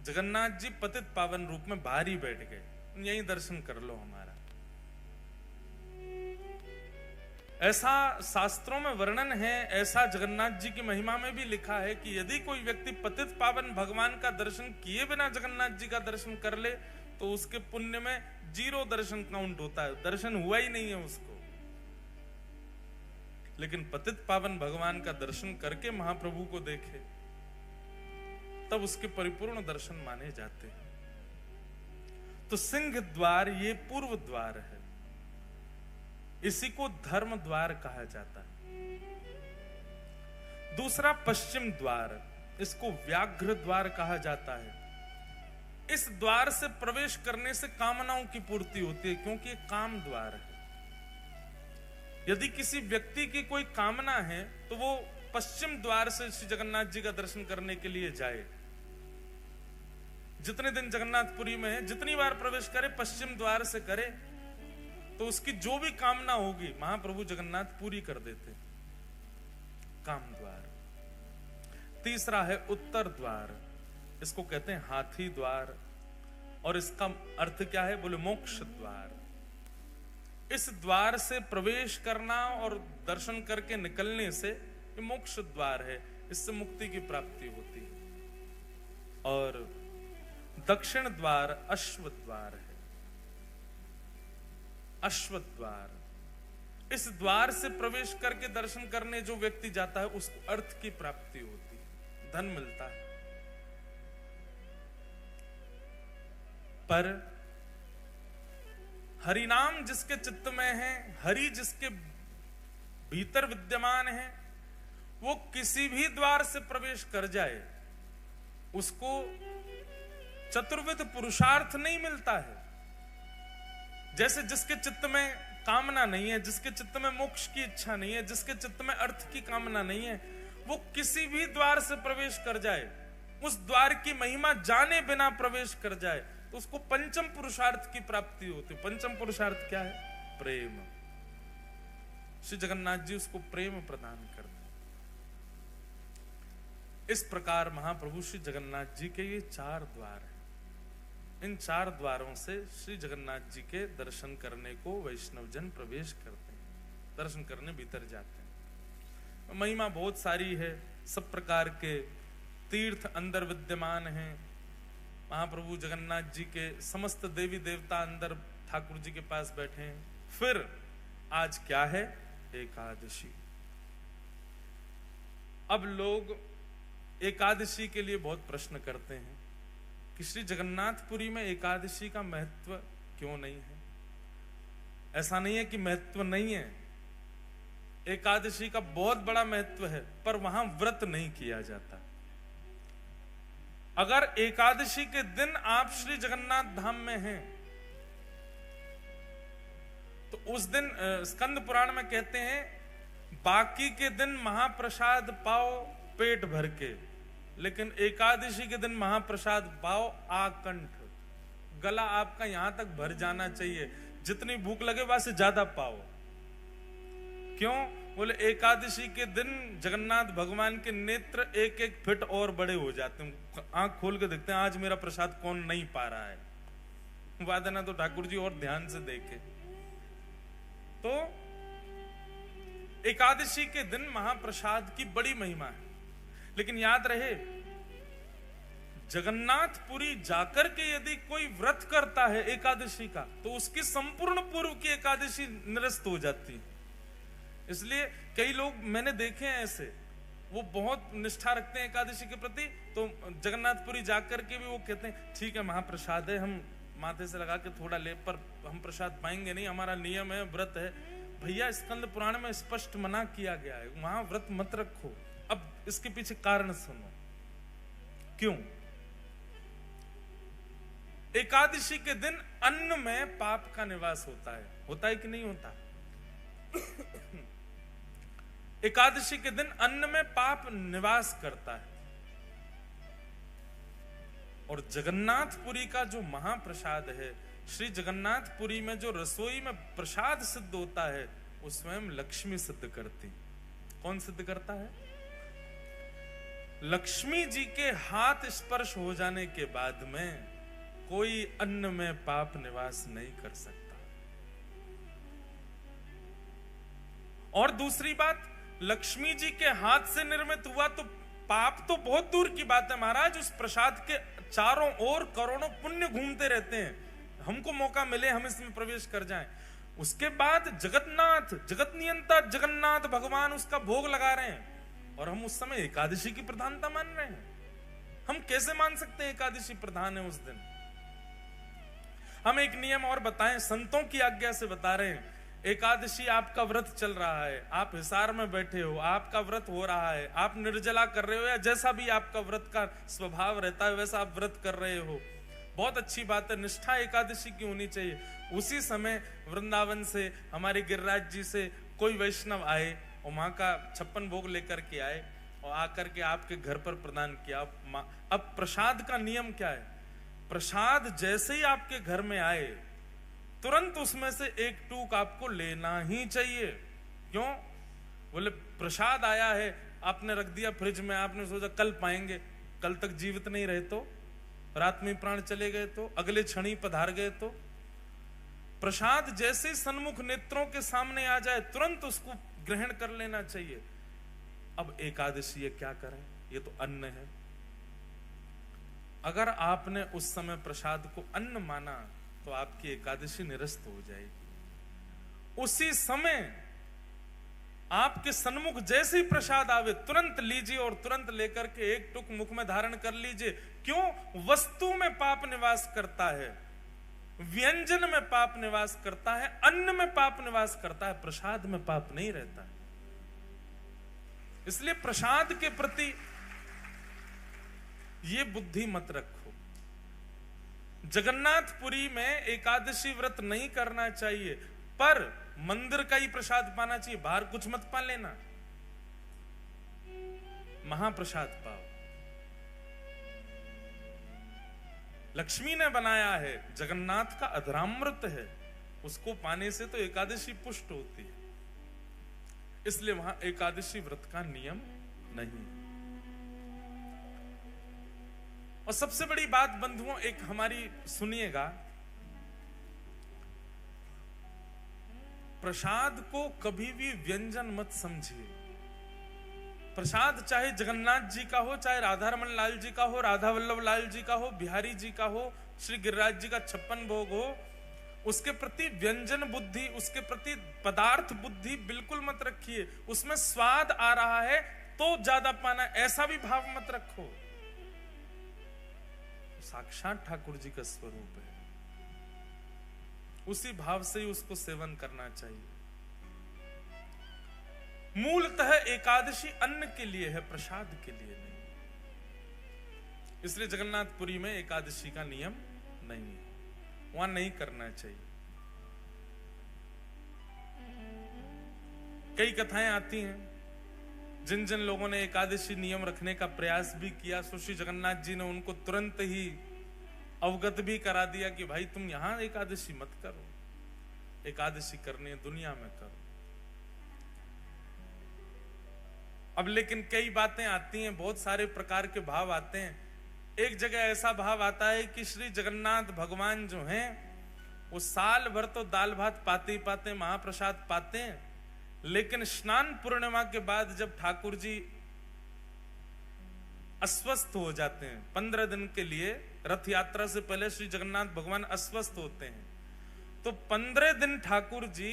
जगन्नाथ जी पतित पावन रूप में बाहर ही बैठ गए, यहीं दर्शन कर लो हमारा। ऐसा शास्त्रों में वर्णन है, ऐसा जगन्नाथ जी की महिमा में भी लिखा है कि यदि कोई व्यक्ति पतित पावन भगवान का दर्शन किए बिना जगन्नाथ जी का दर्शन कर ले तो उसके पुण्य में 0 दर्शन काउंट होता है, दर्शन हुआ ही नहीं है उसको। लेकिन पतित पावन भगवान का दर्शन करके महाप्रभु को देखे तब उसके परिपूर्ण दर्शन माने जाते हैं। तो सिंह द्वार ये पूर्व द्वार है, इसी को धर्म द्वार कहा जाता है। दूसरा पश्चिम द्वार, इसको व्याघ्र द्वार कहा जाता है। इस द्वार से प्रवेश करने से कामनाओं की पूर्ति होती है, क्योंकि ये काम द्वार है। यदि किसी व्यक्ति की कोई कामना है तो वो पश्चिम द्वार से श्री जगन्नाथ जी का दर्शन करने के लिए जाए। जितने दिन जगन्नाथपुरी में है, जितनी बार प्रवेश करे पश्चिम द्वार से करे, तो उसकी जो भी कामना होगी महाप्रभु जगन्नाथ पूरी कर देते। काम द्वार। तीसरा है उत्तर द्वार, इसको कहते हैं हाथी द्वार, और इसका अर्थ क्या है, बोले मोक्ष द्वार। इस द्वार से प्रवेश करना और दर्शन करके निकलने से ये मोक्ष द्वार है, इससे मुक्ति की प्राप्ति होती है। और दक्षिण द्वार अश्व द्वार है। अश्व द्वार, इस द्वार से प्रवेश करके दर्शन करने जो व्यक्ति जाता है उसको अर्थ की प्राप्ति होती है, धन मिलता है। पर हरि नाम जिसके चित्त में है, हरि जिसके भीतर विद्यमान है, वो किसी भी द्वार से प्रवेश कर जाए उसको चतुर्विध पुरुषार्थ नहीं मिलता है। जैसे जिसके चित्त में कामना नहीं है, जिसके चित्त में मोक्ष की इच्छा नहीं है, जिसके चित्त में अर्थ की कामना नहीं है, वो किसी भी द्वार से प्रवेश कर जाए, उस द्वार की महिमा जाने बिना प्रवेश कर जाए, तो उसको पंचम पुरुषार्थ की प्राप्ति होती है। पंचम पुरुषार्थ क्या है? प्रेम। श्री जगन्नाथ जी उसको प्रेम प्रदान करते हैं। इस प्रकार महाप्रभु श्री जगन्नाथ जी के ये 4 द्वार हैं। इन 4 द्वारों से श्री जगन्नाथ जी के दर्शन करने को वैष्णव जन प्रवेश करते हैं, दर्शन करने भीतर जाते हैं। महिमा बहुत सारी है, सब प्रकार के तीर्थ अंदर विद्यमान हैं। महाप्रभु जगन्नाथ जी के समस्त देवी देवता अंदर ठाकुर जी के पास बैठे हैं। फिर आज क्या है? एकादशी। अब लोग एकादशी के लिए बहुत प्रश्न करते हैं कि श्री जगन्नाथपुरी में एकादशी का महत्व क्यों नहीं है? ऐसा नहीं है कि महत्व नहीं है, एकादशी का बहुत बड़ा महत्व है, पर वहां व्रत नहीं किया जाता। अगर एकादशी के दिन आप श्री जगन्नाथ धाम में हैं, तो उस दिन स्कंद पुराण में कहते हैं, बाकी के दिन महाप्रसाद पाओ पेट भर के, लेकिन एकादशी के दिन महाप्रसाद पाओ आकंठ। गला आपका यहां तक भर जाना चाहिए, जितनी भूख लगे वहां से ज्यादा पाओ। क्यों? बोले एकादशी के दिन जगन्नाथ भगवान के नेत्र 1-1 फीट और बड़े हो जाते हैं। आंख खोल के देखते हैं आज मेरा प्रसाद कौन नहीं पा रहा है। वादा ना तो ठाकुर जी और ध्यान से देखे। तो एकादशी के दिन महाप्रसाद की बड़ी महिमा है। लेकिन याद रहे, जगन्नाथपुरी जाकर के यदि कोई व्रत करता है एकादशी का, तो उसकी संपूर्ण पूर्व की एकादशी निरस्त हो जाती है। इसलिए कई लोग मैंने देखे हैं ऐसे, वो बहुत निष्ठा रखते हैं एकादशी के प्रति, तो जगन्नाथपुरी जाकर के भी वो कहते हैं ठीक है महाप्रसाद है, हम माथे से लगा के थोड़ा ले, पर हम प्रसाद पाएंगे नहीं, हमारा नियम है, व्रत है। भैया स्कंद पुराण में स्पष्ट मना किया गया है, वहां व्रत मत रखो। अब इसके पीछे कारण सुनो क्यों। एकादशी के दिन अन्न में पाप का निवास होता है कि नहीं होता? एकादशी के दिन अन्न में पाप निवास करता है। और जगन्नाथपुरी का जो महाप्रसाद है, श्री जगन्नाथपुरी में जो रसोई में प्रसाद सिद्ध होता है, वो स्वयं लक्ष्मी सिद्ध करती। कौन सिद्ध करता है? लक्ष्मी जी के हाथ स्पर्श हो जाने के बाद में कोई अन्न में पाप निवास नहीं कर सकता। और दूसरी बात, लक्ष्मी जी के हाथ से निर्मित हुआ तो पाप तो बहुत दूर की बात है महाराज, उस प्रसाद के चारों ओर करोड़ों पुण्य घूमते रहते हैं। हमको मौका मिले हम इसमें प्रवेश कर जाएं। उसके बाद जगन्नाथ, जगत नियंता जगन्नाथ भगवान उसका भोग लगा रहे हैं, और हम उस समय एकादशी की प्रधानता मान रहे हैं। हम कैसे मान सकते हैं एकादशी प्रधान है उस दिन? हम एक नियम और बताएं, संतों की आज्ञा से बता रहे हैं। एकादशी आपका व्रत चल रहा है, आप हिसार में बैठे हो, आपका व्रत हो रहा है, आप निर्जला कर रहे हो, या जैसा भी आपका व्रत का स्वभाव रहता है वैसा आप व्रत कर रहे हो, बहुत अच्छी बात है, निष्ठा एकादशी की होनी चाहिए। उसी समय वृंदावन से, हमारे गिरिराज जी से कोई वैष्णव आए और वहां का 56 भोग लेकर के आए और आकर के आपके घर पर प्रदान किया। अब प्रसाद का नियम क्या है? प्रसाद जैसे ही आपके घर में आए, तुरंत उसमें से एक टूक आपको लेना ही चाहिए। क्यों? बोले प्रसाद आया है, आपने रख दिया फ्रिज में, आपने सोचा कल पाएंगे, कल तक जीवित नहीं रहे तो, रात में प्राण चले गए तो, अगले क्षण ही पधार गए तो। प्रसाद जैसे सन्मुख नेत्रों के सामने आ जाए, तुरंत उसको ग्रहण कर लेना चाहिए। अब एकादशी ये क्या करें? ये तो अन्न है। अगर आपने उस समय प्रसाद को अन्न माना तो आपकी एकादशी निरस्त हो जाएगी। उसी समय आपके सन्मुख जैसे ही प्रसाद आवे, तुरंत लीजिए और तुरंत लेकर के एक टुक मुख में धारण कर लीजिए। क्यों? वस्तु में पाप निवास करता है, व्यंजन में पाप निवास करता है, अन्न में पाप निवास करता है, प्रसाद में पाप नहीं रहता है। इसलिए प्रसाद के प्रति ये बुद्धि मत रखो। जगन्नाथपुरी में एकादशी व्रत नहीं करना चाहिए, पर मंदिर का ही प्रसाद पाना चाहिए, बाहर कुछ मत पा लेना, महाप्रसाद पाओ। लक्ष्मी ने बनाया है, जगन्नाथ का अधरामृत है, उसको पाने से तो एकादशी पुष्ट होती है, इसलिए वहां एकादशी व्रत का नियम नहीं। और सबसे बड़ी बात बंधुओं एक हमारी सुनिएगा, प्रसाद को कभी भी व्यंजन मत समझिए। प्रसाद चाहे जगन्नाथ जी का हो, चाहे राधारमण लाल जी का हो, राधा वल्लभ लाल जी का हो, बिहारी जी का हो, श्री गिरिराज जी का 56 भोग हो, उसके प्रति व्यंजन बुद्धि, उसके प्रति पदार्थ बुद्धि बिल्कुल मत रखिए। उसमें स्वाद आ रहा है तो ज्यादा पाना, ऐसा भी भाव मत रखो। साक्षात ठाकुर जी का स्वरूप है, उसी भाव से ही उसको सेवन करना चाहिए। मूलतः एकादशी अन्न के लिए है, प्रसाद के लिए नहीं। इसलिए जगन्नाथपुरी में एकादशी का नियम नहीं है, वहां नहीं करना चाहिए। कई कथाएं आती हैं, जिन जिन लोगों ने एकादशी नियम रखने का प्रयास भी किया, श्री जगन्नाथ जी ने उनको तुरंत ही अवगत भी करा दिया कि भाई तुम यहां एकादशी मत करो, एकादशी करनी है दुनिया में करो। अब लेकिन कई बातें आती हैं, बहुत सारे प्रकार के भाव आते हैं। एक जगह ऐसा भाव आता है कि श्री जगन्नाथ भगवान जो हैं वो साल भर तो दाल भात पाते ही पाते, महाप्रसाद पाते हैं, लेकिन स्नान पूर्णिमा के बाद जब ठाकुर जी अस्वस्थ हो जाते हैं 15 दिन के लिए, रथ यात्रा से पहले श्री जगन्नाथ भगवान अस्वस्थ होते हैं, तो 15 दिन ठाकुर जी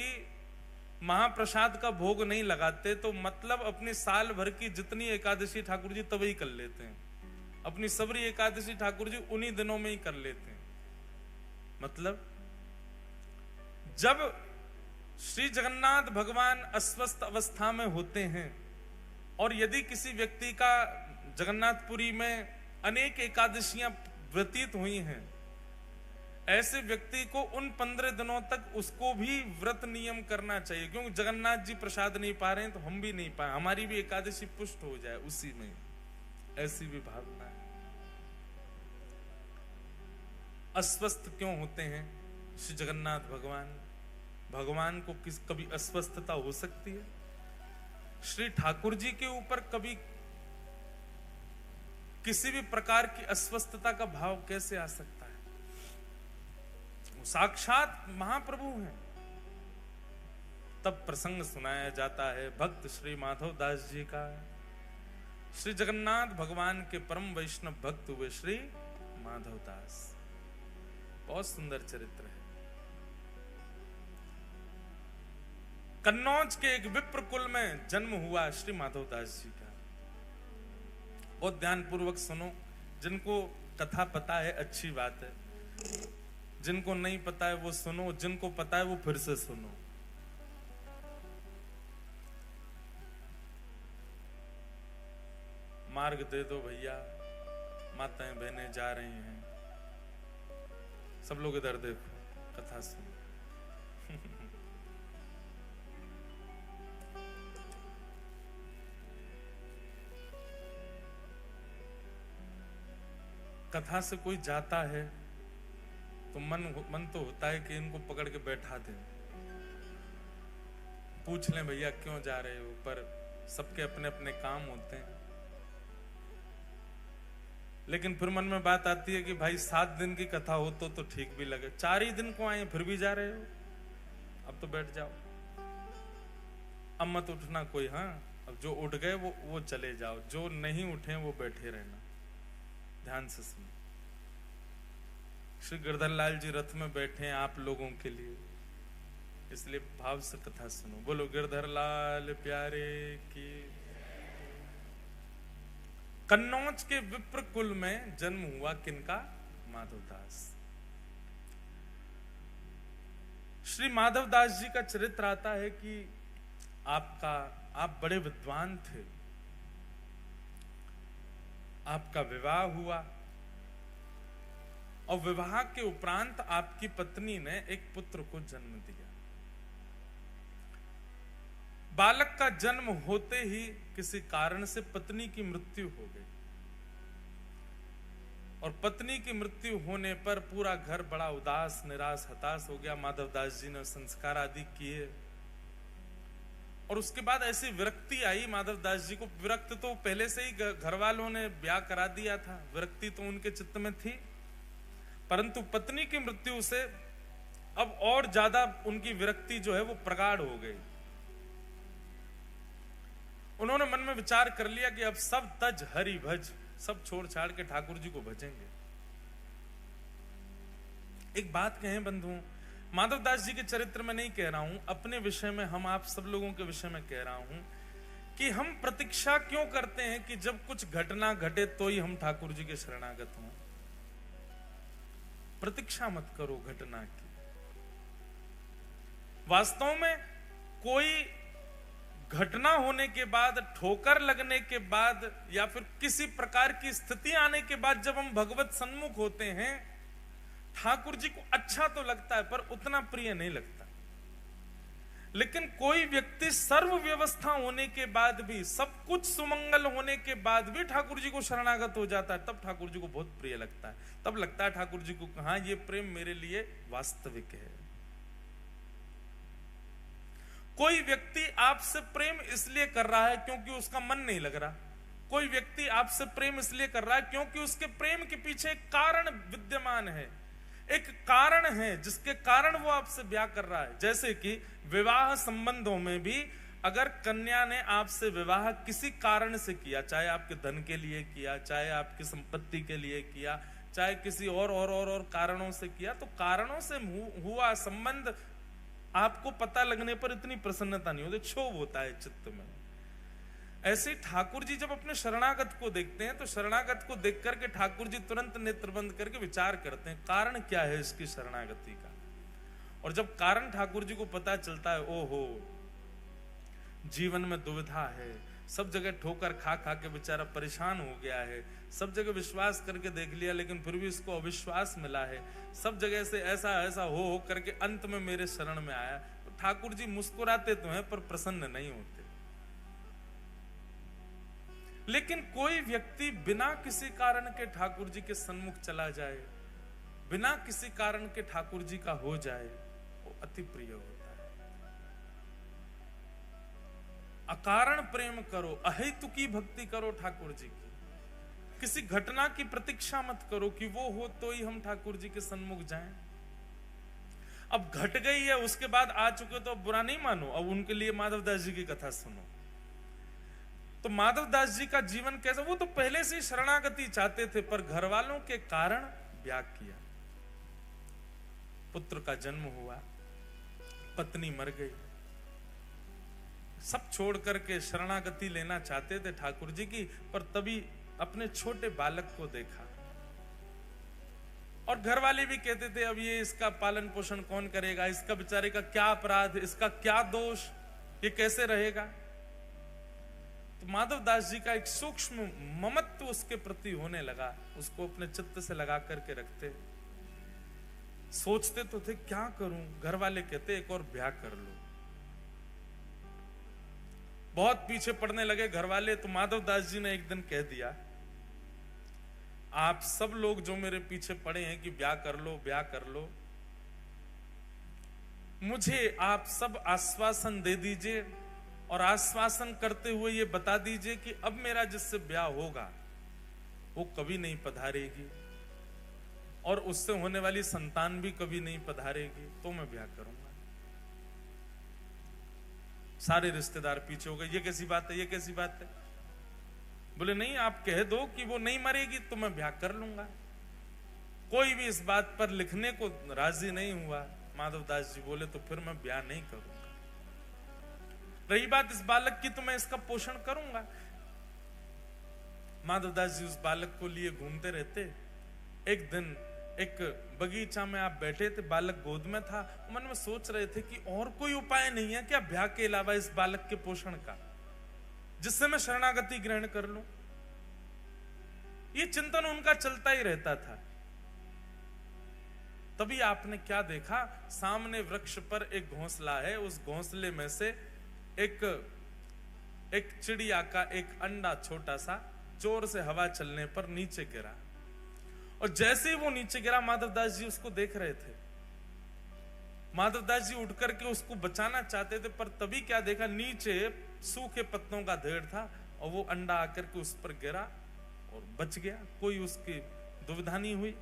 महाप्रसाद का भोग नहीं लगाते, तो मतलब अपनी साल भर की जितनी एकादशी ठाकुर जी तब ही कर लेते हैं, अपनी सबरी एकादशी ठाकुर जी उन्हीं दिनों में ही कर लेते हैं। मतलब जब श्री जगन्नाथ भगवान अस्वस्थ अवस्था में होते हैं और यदि किसी व्यक्ति का जगन्नाथपुरी में अनेक एकादशियां व्यतीत हुई हैं, ऐसे व्यक्ति को उन 15 दिनों तक उसको भी व्रत नियम करना चाहिए, क्योंकि जगन्नाथ जी प्रसाद नहीं पा रहे हैं तो हम भी नहीं पाए, हमारी भी एकादशी पुष्ट हो जाए उसी में, ऐसी भी भावना है। अस्वस्थ क्यों होते हैं श्री जगन्नाथ भगवान? भगवान को कभी अस्वस्थता हो सकती है? श्री ठाकुर जी के ऊपर कभी किसी भी प्रकार की अस्वस्थता का भाव कैसे आ सकता है? वो साक्षात महाप्रभु हैं। तब प्रसंग सुनाया जाता है भक्त श्री माधव दास जी का। श्री जगन्नाथ भगवान के परम वैष्णव भक्त हुए श्री माधव दास। बहुत सुंदर चरित्र है। कन्नौज के एक विप्र कुल में जन्म हुआ श्री माधव दास जी का। बहुत ध्यान पूर्वक सुनो, जिनको कथा पता है अच्छी बात है, जिनको नहीं पता है वो सुनो, जिनको पता है वो फिर से सुनो। मार्ग दे दो भैया, माताएं बहनें जा रही हैं, सब लोग इधर देखो, कथा सुनो। कथा से कोई जाता है तो मन तो होता है कि इनको पकड़ के बैठा दें, पूछ लें भैया क्यों जा रहे हो, पर सबके अपने अपने काम होते हैं। लेकिन फिर मन में बात आती है कि भाई 7 दिन की कथा हो तो ठीक भी लगे, 4 ही दिन को आए फिर भी जा रहे हो, अब तो बैठ जाओ, अब मत उठना कोई। हाँ, अब जो उठ गए वो चले जाओ, जो नहीं उठे वो बैठे रहना। ध्यान से सुनो। श्री गिरधर लाल जी रथ में बैठे हैं आप लोगों के लिए, इसलिए भाव से कथा सुनो। बोलो गिरधर लाल प्यारे की। कन्नौज के विप्र कुल में जन्म हुआ किनका? माधवदास। श्री माधवदास जी का चरित्र आता है कि आप बड़े विद्वान थे, आपका विवाह हुआ, और विवाह के उपरांत आपकी पत्नी ने एक पुत्र को जन्म दिया। बालक का जन्म होते ही किसी कारण से पत्नी की मृत्यु हो गई, और पत्नी की मृत्यु होने पर पूरा घर बड़ा उदास, निराश, हताश हो गया। माधवदास जी ने संस्कार आदि किए, और उसके बाद ऐसी विरक्ति आई माधवदास जी को। विरक्त तो पहले से ही घर वालों ने ब्याह करा दिया था, विरक्ति तो उनके चित्त में थी, परंतु पत्नी की मृत्यु से अब और ज्यादा उनकी विरक्ति जो है वो प्रगाढ़ हो गई। उन्होंने मन में विचार कर लिया कि अब सब तज हरि भज, सब छोड़ छाड़ के ठाकुर जी को भजेंगे। एक बात कहें बंधुओं, माधवदास जी के चरित्र में नहीं कह रहा हूं, अपने विषय में, हम आप सब लोगों के विषय में कह रहा हूं कि हम प्रतीक्षा क्यों करते हैं कि जब कुछ घटना घटे तो ही हम ठाकुर जी के शरणागत हों। प्रतीक्षा मत करो घटना की। वास्तव में कोई घटना होने के बाद, ठोकर लगने के बाद, या फिर किसी प्रकार की स्थिति आने के बाद जब हम भगवत सन्मुख होते हैं, ठाकुर जी को अच्छा तो लगता है पर उतना प्रिय नहीं लगता। लेकिन कोई व्यक्ति सर्व व्यवस्था होने के बाद भी, सब कुछ सुमंगल होने के बाद भी ठाकुर जी को शरणागत हो जाता है, तब ठाकुर जी को बहुत प्रिय लगता है। तब लगता है ठाकुर जी को, हाँ ये प्रेम मेरे लिए वास्तविक है। कोई व्यक्ति आपसे प्रेम इसलिए कर रहा है क्योंकि उसका मन नहीं लग रहा। कोई व्यक्ति आपसे प्रेम इसलिए कर रहा है क्योंकि उसके प्रेम के पीछे एक कारण विद्यमान है, एक कारण है जिसके कारण वो आपसे ब्याह कर रहा है। जैसे कि विवाह संबंधों में भी अगर कन्या ने आपसे विवाह किसी कारण से किया, चाहे आपके धन के लिए किया, चाहे आपकी संपत्ति के लिए किया, चाहे किसी और कारणों से किया, तो कारणों से हुआ संबंध आपको पता लगने पर इतनी प्रसन्नता नहीं होती, क्षोभ होता है चित्त में। ऐसे ठाकुर जी जब अपने शरणागत को देखते हैं तो शरणागत को देख करके ठाकुर जी तुरंत नेत्र बंद करके विचार करते हैं कारण क्या है इसकी शरणागति का। और जब कारण ठाकुर जी को पता चलता है, ओहो जीवन में दुविधा है, सब जगह ठोकर खा खा के बेचारा परेशान हो गया है, सब जगह विश्वास करके देख लिया लेकिन फिर भी इसको अविश्वास मिला है, सब जगह से ऐसा हो करके अंत में मेरे शरण में आया, तो ठाकुर जी मुस्कुराते तो हैं पर प्रसन्न नहीं होते। लेकिन कोई व्यक्ति बिना किसी कारण के ठाकुर जी के सन्मुख चला जाए, बिना किसी कारण के ठाकुर जी का हो जाए, वो अति प्रिय होता है। अकारण प्रेम करो, अहेतुकी भक्ति करो ठाकुर जी की। किसी घटना की प्रतीक्षा मत करो कि वो हो तो ही हम ठाकुर जी के सन्मुख जाएं। अब घट गई है, उसके बाद आ चुके तो अब बुरा नहीं मानो, अब उनके लिए माधवदास जी की कथा सुनो। तो माधवदास जी का जीवन कैसा, वो तो पहले से ही शरणागति चाहते थे पर घर वालों के कारण ब्याह किया। पुत्र का जन्म हुआ, पत्नी मर गई, सब छोड़ करके शरणागति लेना चाहते थे ठाकुर जी की, पर तभी अपने छोटे बालक को देखा। और घर वाले भी कहते थे अब ये इसका पालन पोषण कौन करेगा, इसका बेचारे का क्या अपराध, इसका क्या दोष, ये कैसे रहेगा। तो माधवदास जी का एक सूक्ष्म ममत्व उसके प्रति होने लगा, उसको अपने चित्त से लगा करके रखते। सोचते तो थे क्या करूं, घर वाले कहते एक और ब्याह कर लो। बहुत पीछे पड़ने लगे घर वाले, तो माधवदास जी ने एक दिन कह दिया, आप सब लोग जो मेरे पीछे पड़े हैं कि ब्याह कर लो ब्याह कर लो, मुझे आप सब आश्वासन दे दीजिए और आश्वासन करते हुए ये बता दीजिए कि अब मेरा जिससे ब्याह होगा वो कभी नहीं पधारेगी और उससे होने वाली संतान भी कभी नहीं पधारेगी, तो मैं ब्याह करूंगा। सारे रिश्तेदार पीछे हो गए, ये कैसी बात है, ये कैसी बात है। बोले नहीं, आप कह दो कि वो नहीं मरेगी तो मैं ब्याह कर लूंगा। कोई भी इस बात पर लिखने को राजी नहीं हुआ। माधवदास जी बोले तो फिर मैं ब्याह नहीं करूंगा। रही बात इस बालक की, तो मैं इसका पोषण करूंगा। माधवदास जी उस बालक को लिए घूमते रहते। एक दिन एक बगीचा में आप बैठे थे, बालक गोद में था, मन में सोच रहे थे कि और कोई उपाय नहीं है क्या ब्याह के अलावा इस बालक के पोषण का, जिससे मैं शरणागति ग्रहण कर लूं। ये चिंतन उनका चलता ही रहता था। तभी आपने क्या देखा, सामने वृक्ष पर एक घोंसला है, उस घोंसले में से एक चिड़िया का एक अंडा छोटा सा जोर से हवा चलने पर नीचे गिरा, और जैसे ही वो नीचे गिरा माधवदास जी उसको देख रहे थे। माधवदास जी उठ करके उसको बचाना चाहते थे, पर तभी क्या देखा, नीचे सूखे पत्तों का ढेर था और वो अंडा आकर के उस पर गिरा और बच गया, कोई उसकी दुविधा नहीं हुई।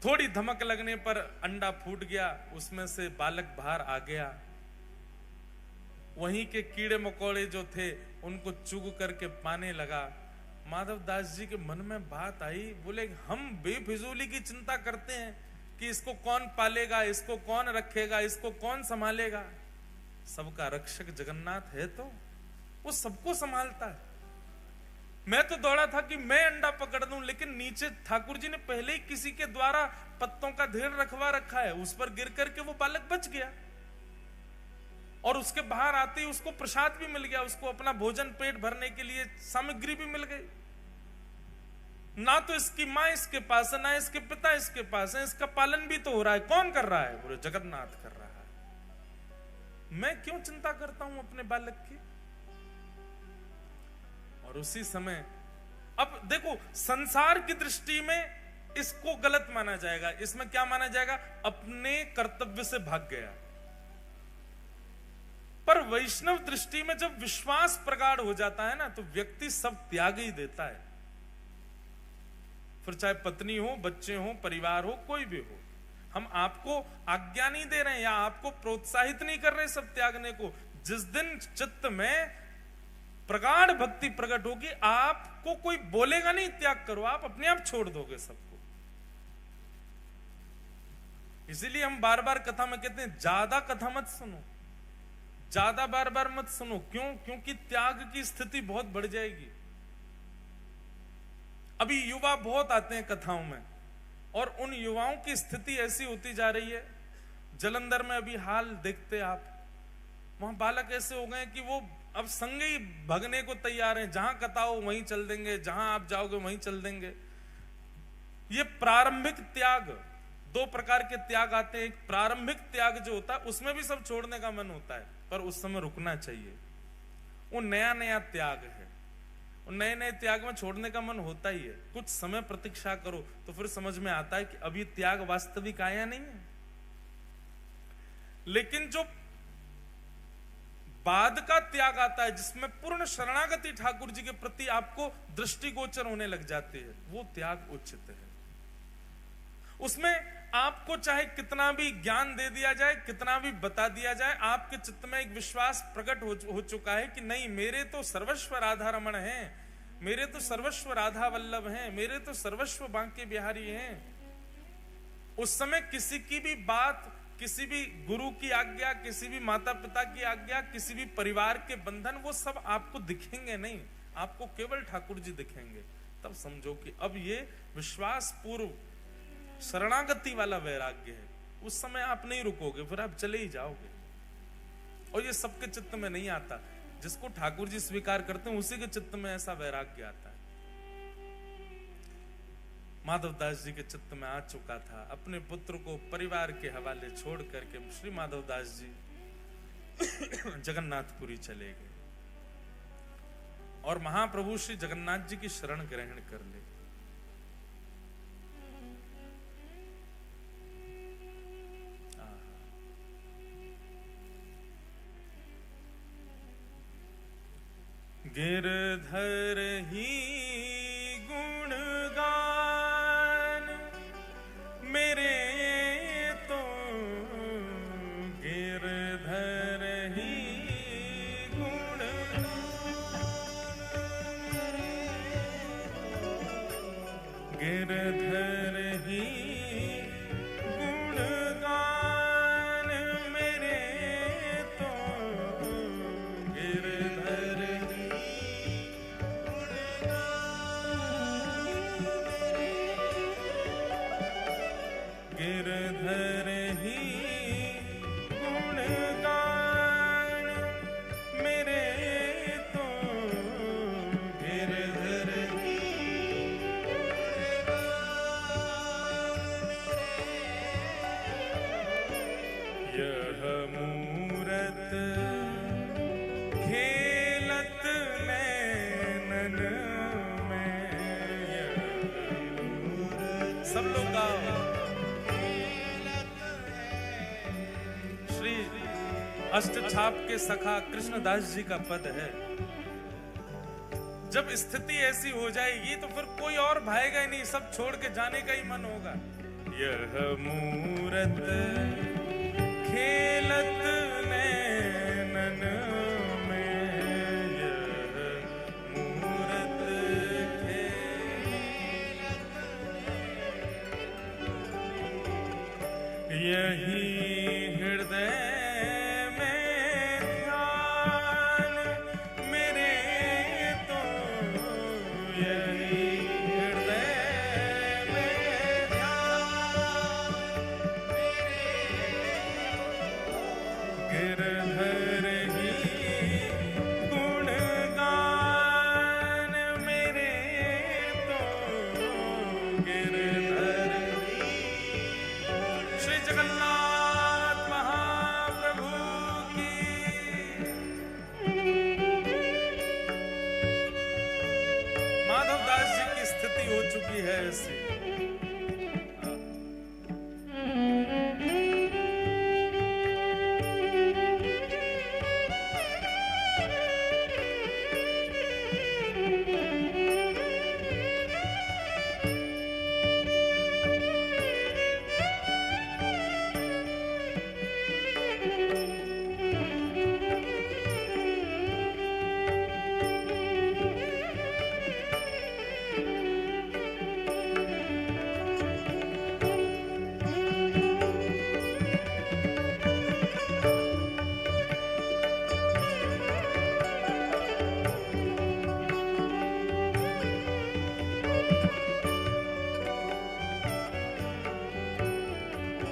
थोड़ी धमक लगने पर अंडा फूट गया, उसमें से बालक बाहर आ गया। वहीं के कीड़े मकोड़े जो थे उनको चुग करके पाने लगा। माधवदास जी के मन में बात आई, बोले हम बेफिजूली की चिंता करते हैं कि इसको कौन पालेगा, इसको कौन रखेगा, इसको कौन संभालेगा। सबका रक्षक जगन्नाथ है तो वो सबको संभालता है। मैं तो दौड़ा था कि मैं अंडा पकड़ दूं, लेकिन नीचे ठाकुर जी ने पहले ही किसी के द्वारा पत्तों का ढेर रखवा रखा है, उस पर गिर करके वो बालक बच गया और उसके बाहर आते ही उसको प्रसाद भी मिल गया, उसको अपना भोजन पेट भरने के लिए सामग्री भी मिल गई। ना तो इसकी मां इसके पास है, ना इसके पिता इसके पास है, इसका पालन भी तो हो रहा है। कौन कर रहा है? बोले जगन्नाथ कर रहा है। मैं क्यों चिंता करता हूं अपने बालक की? और उसी समय अब देखो, संसार की दृष्टि में इसको गलत माना जाएगा। इसमें क्या माना जाएगा? अपने कर्तव्य से भाग गया। पर वैष्णव दृष्टि में जब विश्वास प्रगाढ़ हो जाता है ना, तो व्यक्ति सब त्याग ही देता है। फिर चाहे पत्नी हो, बच्चे हो, परिवार हो, कोई भी हो। हम आपको आज्ञा नहीं दे रहे हैं या आपको प्रोत्साहित नहीं कर रहे सब त्यागने को। जिस दिन चित्त में प्रगाढ़ भक्ति प्रकट होगी, आपको कोई बोलेगा नहीं त्याग करो, आप अपने आप छोड़ दोगे सबको। इसीलिए हम बार बार कथा में कहते हैं, ज्यादा कथा मत सुनो, ज्यादा बार बार मत सुनो। क्यों? क्योंकि त्याग की स्थिति बहुत बढ़ जाएगी। अभी युवा बहुत आते हैं कथाओं में, और उन युवाओं की स्थिति ऐसी होती जा रही है। जलंधर में अभी हाल देखते आप, वहां बालक ऐसे हो गए कि वो अब संग ही भगने को तैयार हैं। जहां कथा हो वहीं चल देंगे, जहां आप जाओगे वहीं चल देंगे। ये प्रारंभिक त्याग, दो प्रकार के त्याग आते हैं। एक प्रारंभिक त्याग जो होता है उसमें भी सब छोड़ने का मन होता है, पर उस समय रुकना चाहिए। वो नया नया त्याग है, नए नए त्याग में छोड़ने का मन होता ही है। कुछ समय प्रतीक्षा करो तो फिर समझ में आता है कि अभी त्याग वास्तविक आया नहीं है। लेकिन जो बाद का त्याग आता है, जिसमें पूर्ण शरणागति ठाकुर जी के प्रति आपको दृष्टिगोचर होने लग जाती है, वो त्याग उचित है। उसमें आपको चाहे कितना भी ज्ञान दे दिया जाए, कितना भी बता दिया जाए, आपके चित्त में एक विश्वास प्रकट हो चुका है कि नहीं, मेरे तो सर्वस्व राधा रमण हैं, मेरे तो सर्वस्व राधा वल्लभ हैं, मेरे तो सर्वस्व बांके बिहारी हैं। उस समय किसी की भी बात, किसी भी गुरु की आज्ञा, किसी भी माता पिता की आज्ञा, किसी भी परिवार के बंधन, वो सब आपको दिखेंगे नहीं, आपको केवल ठाकुर जी दिखेंगे। तब समझो कि अब ये विश्वास पूर्व शरणागति वाला वैराग्य है। उस समय आप नहीं रुकोगे, फिर आप चले ही जाओगे। और ये सबके चित्त में नहीं आता। जिसको ठाकुर जी स्वीकार करते हैं उसी के चित्त में ऐसा वैराग्य आता है। माधवदास जी के चित्त में आ चुका था। अपने पुत्र को परिवार के हवाले छोड़ करके श्री माधवदास जी जगन्नाथपुरी चले गए और महाप्रभु श्री जगन्नाथ जी की शरण ग्रहण कर ले। गिरधर ही गुणगान मेरे तो, गिरधर ही गुणगान, गिरधर ही गुणगान मेरे तो, गिरधर यह मूरत खेलत नैनन में, सब लोग गाओ। श्री अष्टछाप के सखा कृष्णदास जी का पद है, जब स्थिति ऐसी हो जाएगी तो फिर कोई और भाएगा ही नहीं, सब छोड़ के जाने का ही मन होगा। यह मूरत खेलत नैनन में, यह मूरत खेलत, यही हृदय हो चुकी है ऐसी।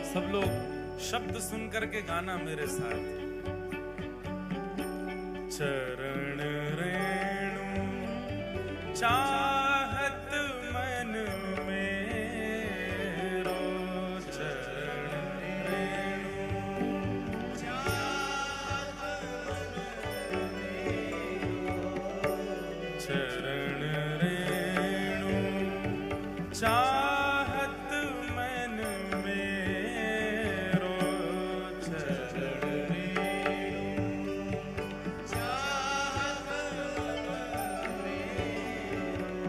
सब लोग शब्द सुन करके गाना मेरे साथ। चरण रेणु चाहत मन मेरो, चरण रेणु चाहत मन मेरो, चरण रेणु चाहत मन मेरो, चरण रेणु चाहत मन मेरो।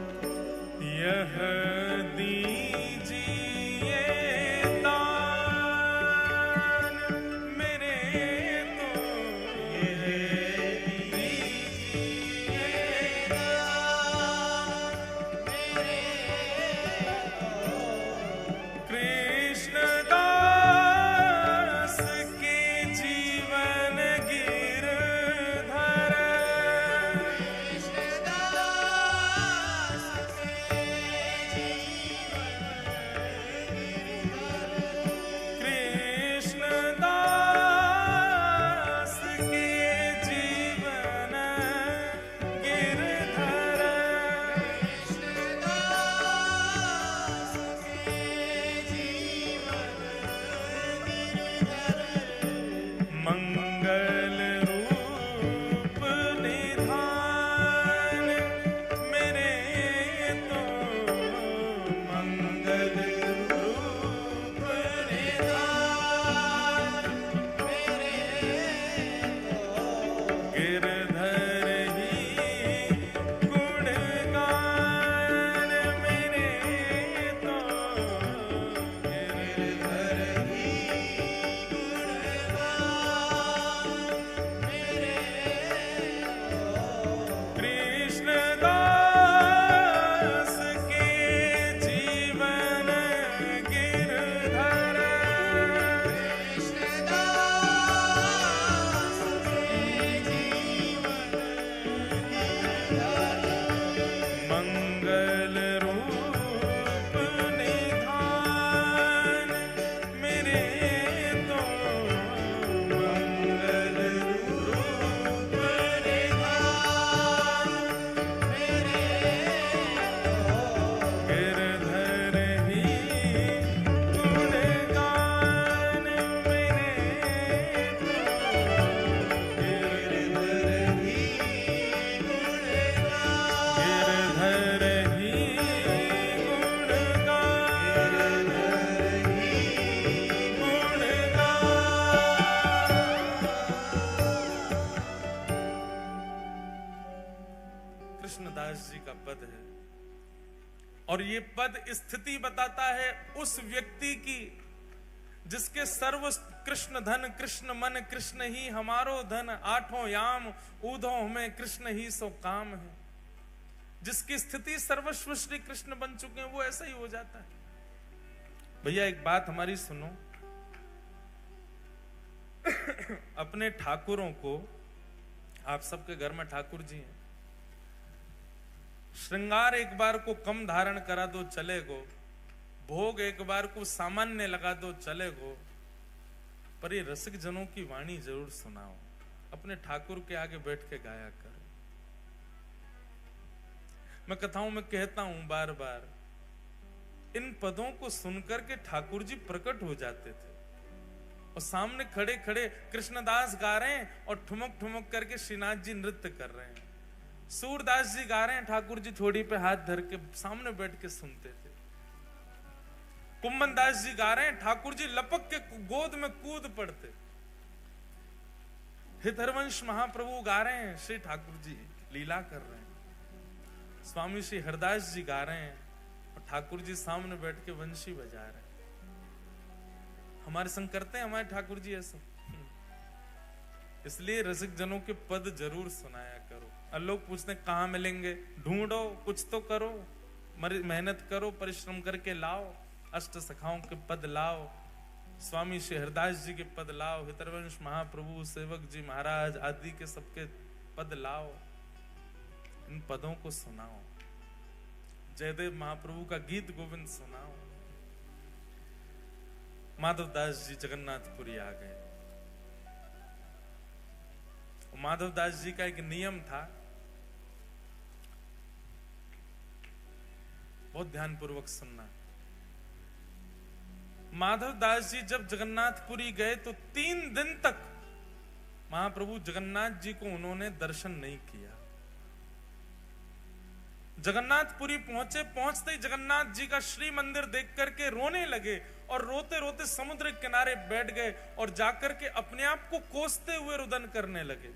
और ये पद स्थिति बताता है उस व्यक्ति की जिसके सर्व कृष्ण धन कृष्ण मन कृष्ण ही हमारो धन, आठों याम ऊधो हमें कृष्ण ही सो काम है। जिसकी स्थिति सर्वस्व श्री कृष्ण बन चुके हैं वो ऐसा ही हो जाता है। भैया एक बात हमारी सुनो, अपने ठाकुरों को, आप सबके घर में ठाकुर जी हैं, श्रृंगार एक बार को कम धारण करा दो चलेगो, भोग एक बार को सामान्य लगा दो चलेगो, पर ये रसिक जनों की वाणी जरूर सुनाओ, अपने ठाकुर के आगे बैठ के गाया करो। मैं कथाओं में कहता हूं बार बार, इन पदों को सुनकर के ठाकुर जी प्रकट हो जाते थे और सामने खड़े खड़े कृष्णदास गा रहे हैं और ठुमक ठुमक करके श्रीनाथ जी नृत्य कर रहे हैं, सूरदास जी गा रहे हैं, ठाकुर जी थोड़ी पे हाथ धर के सामने बैठ के सुनते थे, कुम्मन दास जी गा रहे हैं, ठाकुर जी लपक के गोद में कूद पड़ते, हितरवंश महाप्रभु गा रहे हैं, श्री ठाकुर जी लीला कर रहे हैं, स्वामी श्री हरदास जी गा रहे हैं और ठाकुर जी सामने बैठ के वंशी बजा रहे हैं। हमारे संग करते हैं हमारे ठाकुर जी ऐसा। इसलिए रसिक जनों के पद जरूर सुनाया करो। और लोग पूछते हैं कहाँ मिलेंगे, ढूंढो, कुछ तो करो, मेहनत करो, परिश्रम करके लाओ, अष्ट सखाओं के पद लाओ, स्वामी श्री हरदास जी के पद लाओ, हितरवंश महाप्रभु सेवक जी महाराज आदि के सबके पद लाओ, इन पदों को सुनाओ, जयदेव महाप्रभु का गीत गोविंद सुनाओ। माधवदास जी जगन्नाथपुरी आ गए। माधवदास जी का एक नियम था, बहुत ध्यानपूर्वक सुनना। माधवदास जी जब जगन्नाथपुरी गए तो 3 दिन तक महाप्रभु जगन्नाथ जी को उन्होंने दर्शन नहीं किया। जगन्नाथपुरी पहुंचे, पहुंचते ही जगन्नाथ जी का श्री मंदिर देख करके रोने लगे और रोते रोते समुद्र के किनारे बैठ गए और जाकर के अपने आप को कोसते हुए रुदन करने लगे।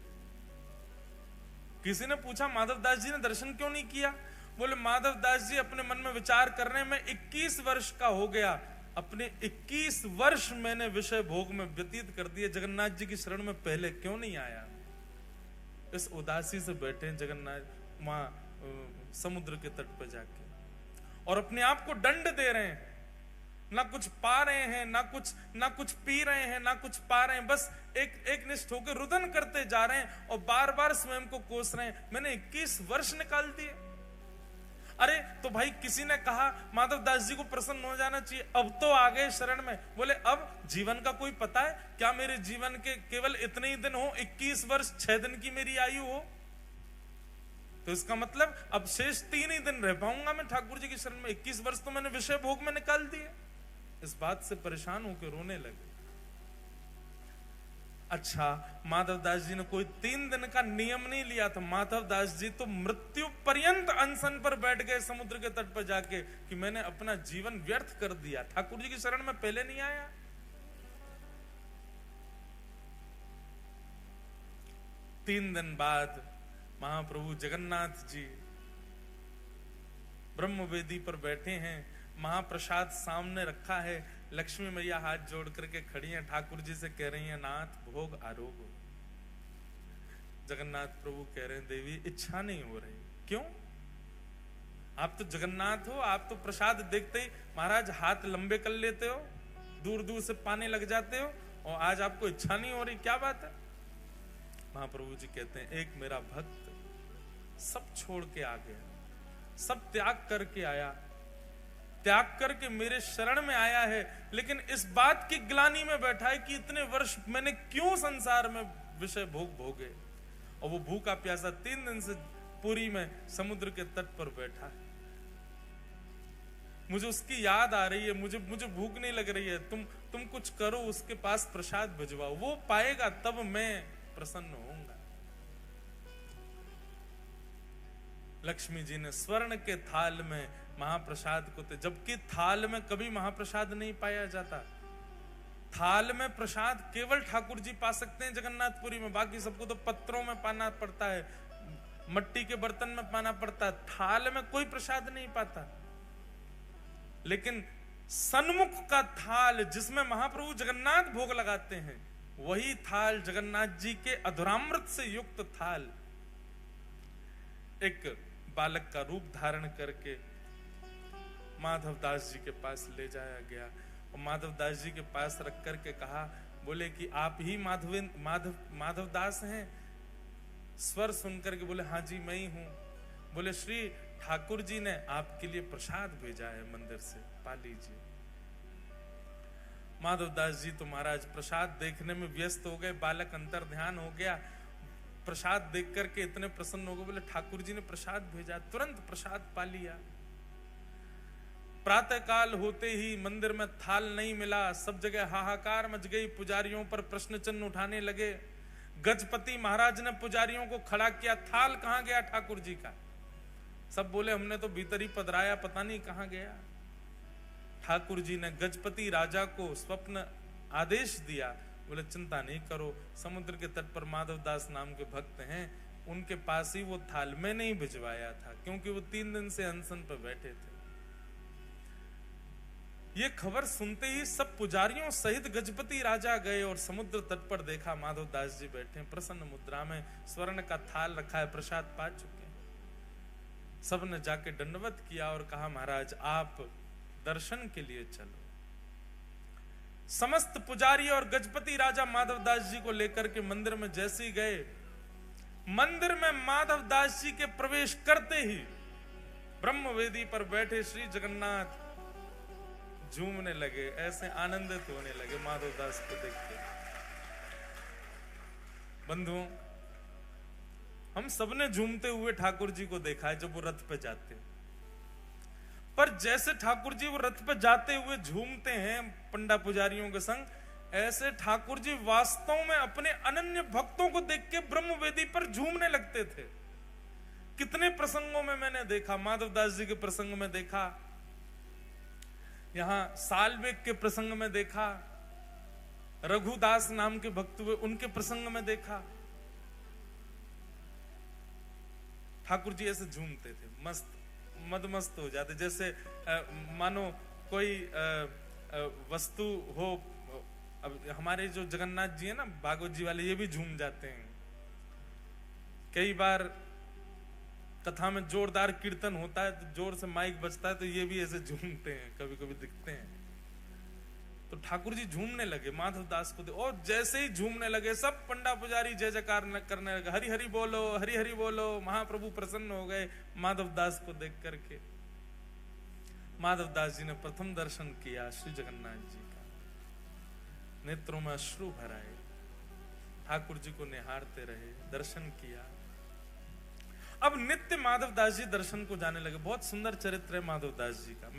किसी ने पूछा माधवदास जी ने दर्शन क्यों नहीं किया? बोले माधवदास जी अपने मन में विचार कर रहे हैं, मैं 21 वर्ष का हो गया, अपने 21 वर्ष मैंने विषय भोग में व्यतीत कर दिए, जगन्नाथ जी की शरण में पहले क्यों नहीं आया? इस उदासी से बैठे जगन्नाथ वहां समुद्र के तट पर जाके और अपने आप को दंड दे रहे हैं, ना कुछ पा रहे हैं, ना कुछ पी रहे हैं, ना कुछ पा रहे हैं, बस एक निष्ठ होकर रुदन करते जा रहे हैं और बार बार स्वयं को कोस रहे हैं, मैंने 21 वर्ष निकाल दिए। अरे तो भाई किसी ने कहा माधवदास जी को प्रसन्न हो जाना चाहिए, अब तो आ गए शरण में। बोले अब जीवन का कोई पता है क्या? मेरे जीवन के केवल इतने ही दिन हो, 21 वर्ष 6 दिन की मेरी आयु हो, तो इसका मतलब अब शेष 3 ही दिन रह पाऊंगा मैं ठाकुर जी की शरण में। 21 वर्ष तो मैंने विषय भोग में निकाल दिए। इस बात से परेशान होकर रोने लगे। अच्छा, माधवदास जी ने कोई 3 दिन का नियम नहीं लिया था, माधवदास जी तो मृत्यु पर्यंत अनशन पर बैठ गए समुद्र के तट पर जाके कि मैंने अपना जीवन व्यर्थ कर दिया, ठाकुर जी की शरण में पहले नहीं आया। तीन दिन बाद महाप्रभु जगन्नाथ जी ब्रह्मवेदी पर बैठे हैं, महाप्रसाद सामने रखा है, लक्ष्मी मैया हाथ जोड़ करके खड़ी हैं, ठाकुर जी से कह रही हैं नाथ भोग आरोग हो। जगन्नाथ प्रभु कह रहे हैं देवी इच्छा नहीं हो रही। क्यों? आप तो जगन्नाथ हो, आप तो प्रसाद देखते ही महाराज हाथ लंबे कर लेते हो, दूर दूर से पाने लग जाते हो, और आज आपको इच्छा नहीं हो रही, क्या बात है? महाप्रभु जी कहते हैं एक मेरा भक्त सब छोड़ के आ गया, सब त्याग करके आया, त्याग करके मेरे शरण में आया है, लेकिन इस बात की ग्लानि में बैठा है कि इतने वर्ष मैंने क्यों संसार में विषय भोग भोगे, और वो भूखा प्यासा 3 दिन से पुरी में समुद्र के तट पर बैठा है। मुझे उसकी याद आ रही है, मुझे भूख नहीं लग रही है, तुम कुछ करो, उसके पास प्रसाद भिजवाओ, वो पाएगा तब मैं प्रसन्न होऊंगा। लक्ष्मी जी ने स्वर्ण के थाल में महाप्रसाद को, जबकि थाल में कभी महाप्रसाद नहीं पाया जाता, थाल में प्रसाद केवल ठाकुर जी पा सकते हैं जगन्नाथपुरी में, बाकी सबको तो पत्रों में पाना पड़ता है, मट्टी के बर्तन में पाना पड़ता है, थाल में कोई प्रसाद नहीं पाता। लेकिन सन्मुख का थाल जिसमें महाप्रभु जगन्नाथ भोग लगाते हैं, वही थाल जगन्नाथ जी के अधुरामृत से युक्त थाल एक बालक का रूप धारण करके माधव दास जी के पास ले जाया गया और माधव दास जी के पास रख करके कहा, बोले कि आप ही माधव दास हैं? स्वर सुनकर के बोले हाँ जी मैं ही हूं। बोले श्री ठाकुर जी ने आपके लिए प्रसाद भेजा है मंदिर से, पा लीजिए। माधव दास जी तो महाराज प्रसाद देखने में व्यस्त हो गए, बालक अंतर ध्यान हो गया, प्रसाद देख करके इतने प्रसन्न हो गए, बोले ठाकुर जी ने प्रसाद भेजा, तुरंत प्रसाद पा लिया। प्रातः काल होते ही मंदिर में थाल नहीं मिला, सब जगह हाहाकार मच गई, पुजारियों पर प्रश्न चिन्ह उठाने लगे। गजपति महाराज ने पुजारियों को खड़ा किया, थाल कहां गया ठाकुर जी का? सब बोले हमने तो भीतर ही पधराया, पता नहीं कहां गया। ठाकुर जी ने गजपति राजा को स्वप्न आदेश दिया, बोले चिंता नहीं करो, समुद्र के तट पर माधव दास नाम के भक्त हैं, उनके पास ही वो थाल में नहीं भिजवाया था, क्योंकि वो 3 दिन से अनशन पर बैठे थे। ये खबर सुनते ही सब पुजारियों सहित गजपति राजा गए और समुद्र तट पर देखा माधव दास जी बैठे हैं, प्रसन्न मुद्रा में, स्वर्ण का थाल रखा है, प्रसाद पा चुके हैं। सब ने जाके दंडवत किया और कहा महाराज आप दर्शन के लिए चलो। समस्त पुजारी और गजपति राजा माधव दास जी को लेकर के मंदिर में जैसे ही गए, मंदिर में माधव दास जी के प्रवेश करते ही ब्रह्मवेदी पर बैठे श्री जगन्नाथ झूमने लगे, ऐसे आनंदित होने लगे माधव दास को देख के। बंधुओं, हम सबने झूमते हुए ठाकुर जी को देखा है जब वो रथ पे जाते हैं, पर जैसे ठाकुर जी वो रथ पे जाते हुए झूमते हैं पंडा पुजारियों के संग, ऐसे ठाकुर जी वास्तव में अपने अनन्य भक्तों को देख के ब्रह्मवेदी पर झूमने लगते थे। कितने प्रसंगों में मैंने देखा, माधव दास जी के प्रसंग में देखा, यहां सालवेग के प्रसंग में देखा, रघुदास नाम के भक्त हुए उनके प्रसंग में देखा, ठाकुर जी ऐसे झूमते थे, मस्त मदमस्त हो जाते, जैसे मानो कोई वस्तु हो। अब हमारे जो जगन्नाथ जी है ना भागवत जी वाले, ये भी झूम जाते हैं। कई बार कथा में जोरदार कीर्तन होता है तो जोर से माइक बजता है तो ये भी ऐसे झूमते हैं, कभी कभी दिखते हैं। तो ठाकुर जी झूमने लगे माधव दास को, और जैसे ही झूमने लगे सब पंडा पुजारी जय जयकार करने लगे, हरि हरि बोलो, हरि हरि बोलो। महाप्रभु प्रसन्न हो गए माधव दास को देख करके। माधव दास जी ने प्रथम दर्शन किया श्री जगन्नाथ जी का, नेत्रों में अश्रु भर आए, ठाकुर जी को निहारते रहे, दर्शन किया। अब नित्य माधव दास जी दर्शन को जाने लगे। बहुत सुंदर चरित्र है माधव दास जी का।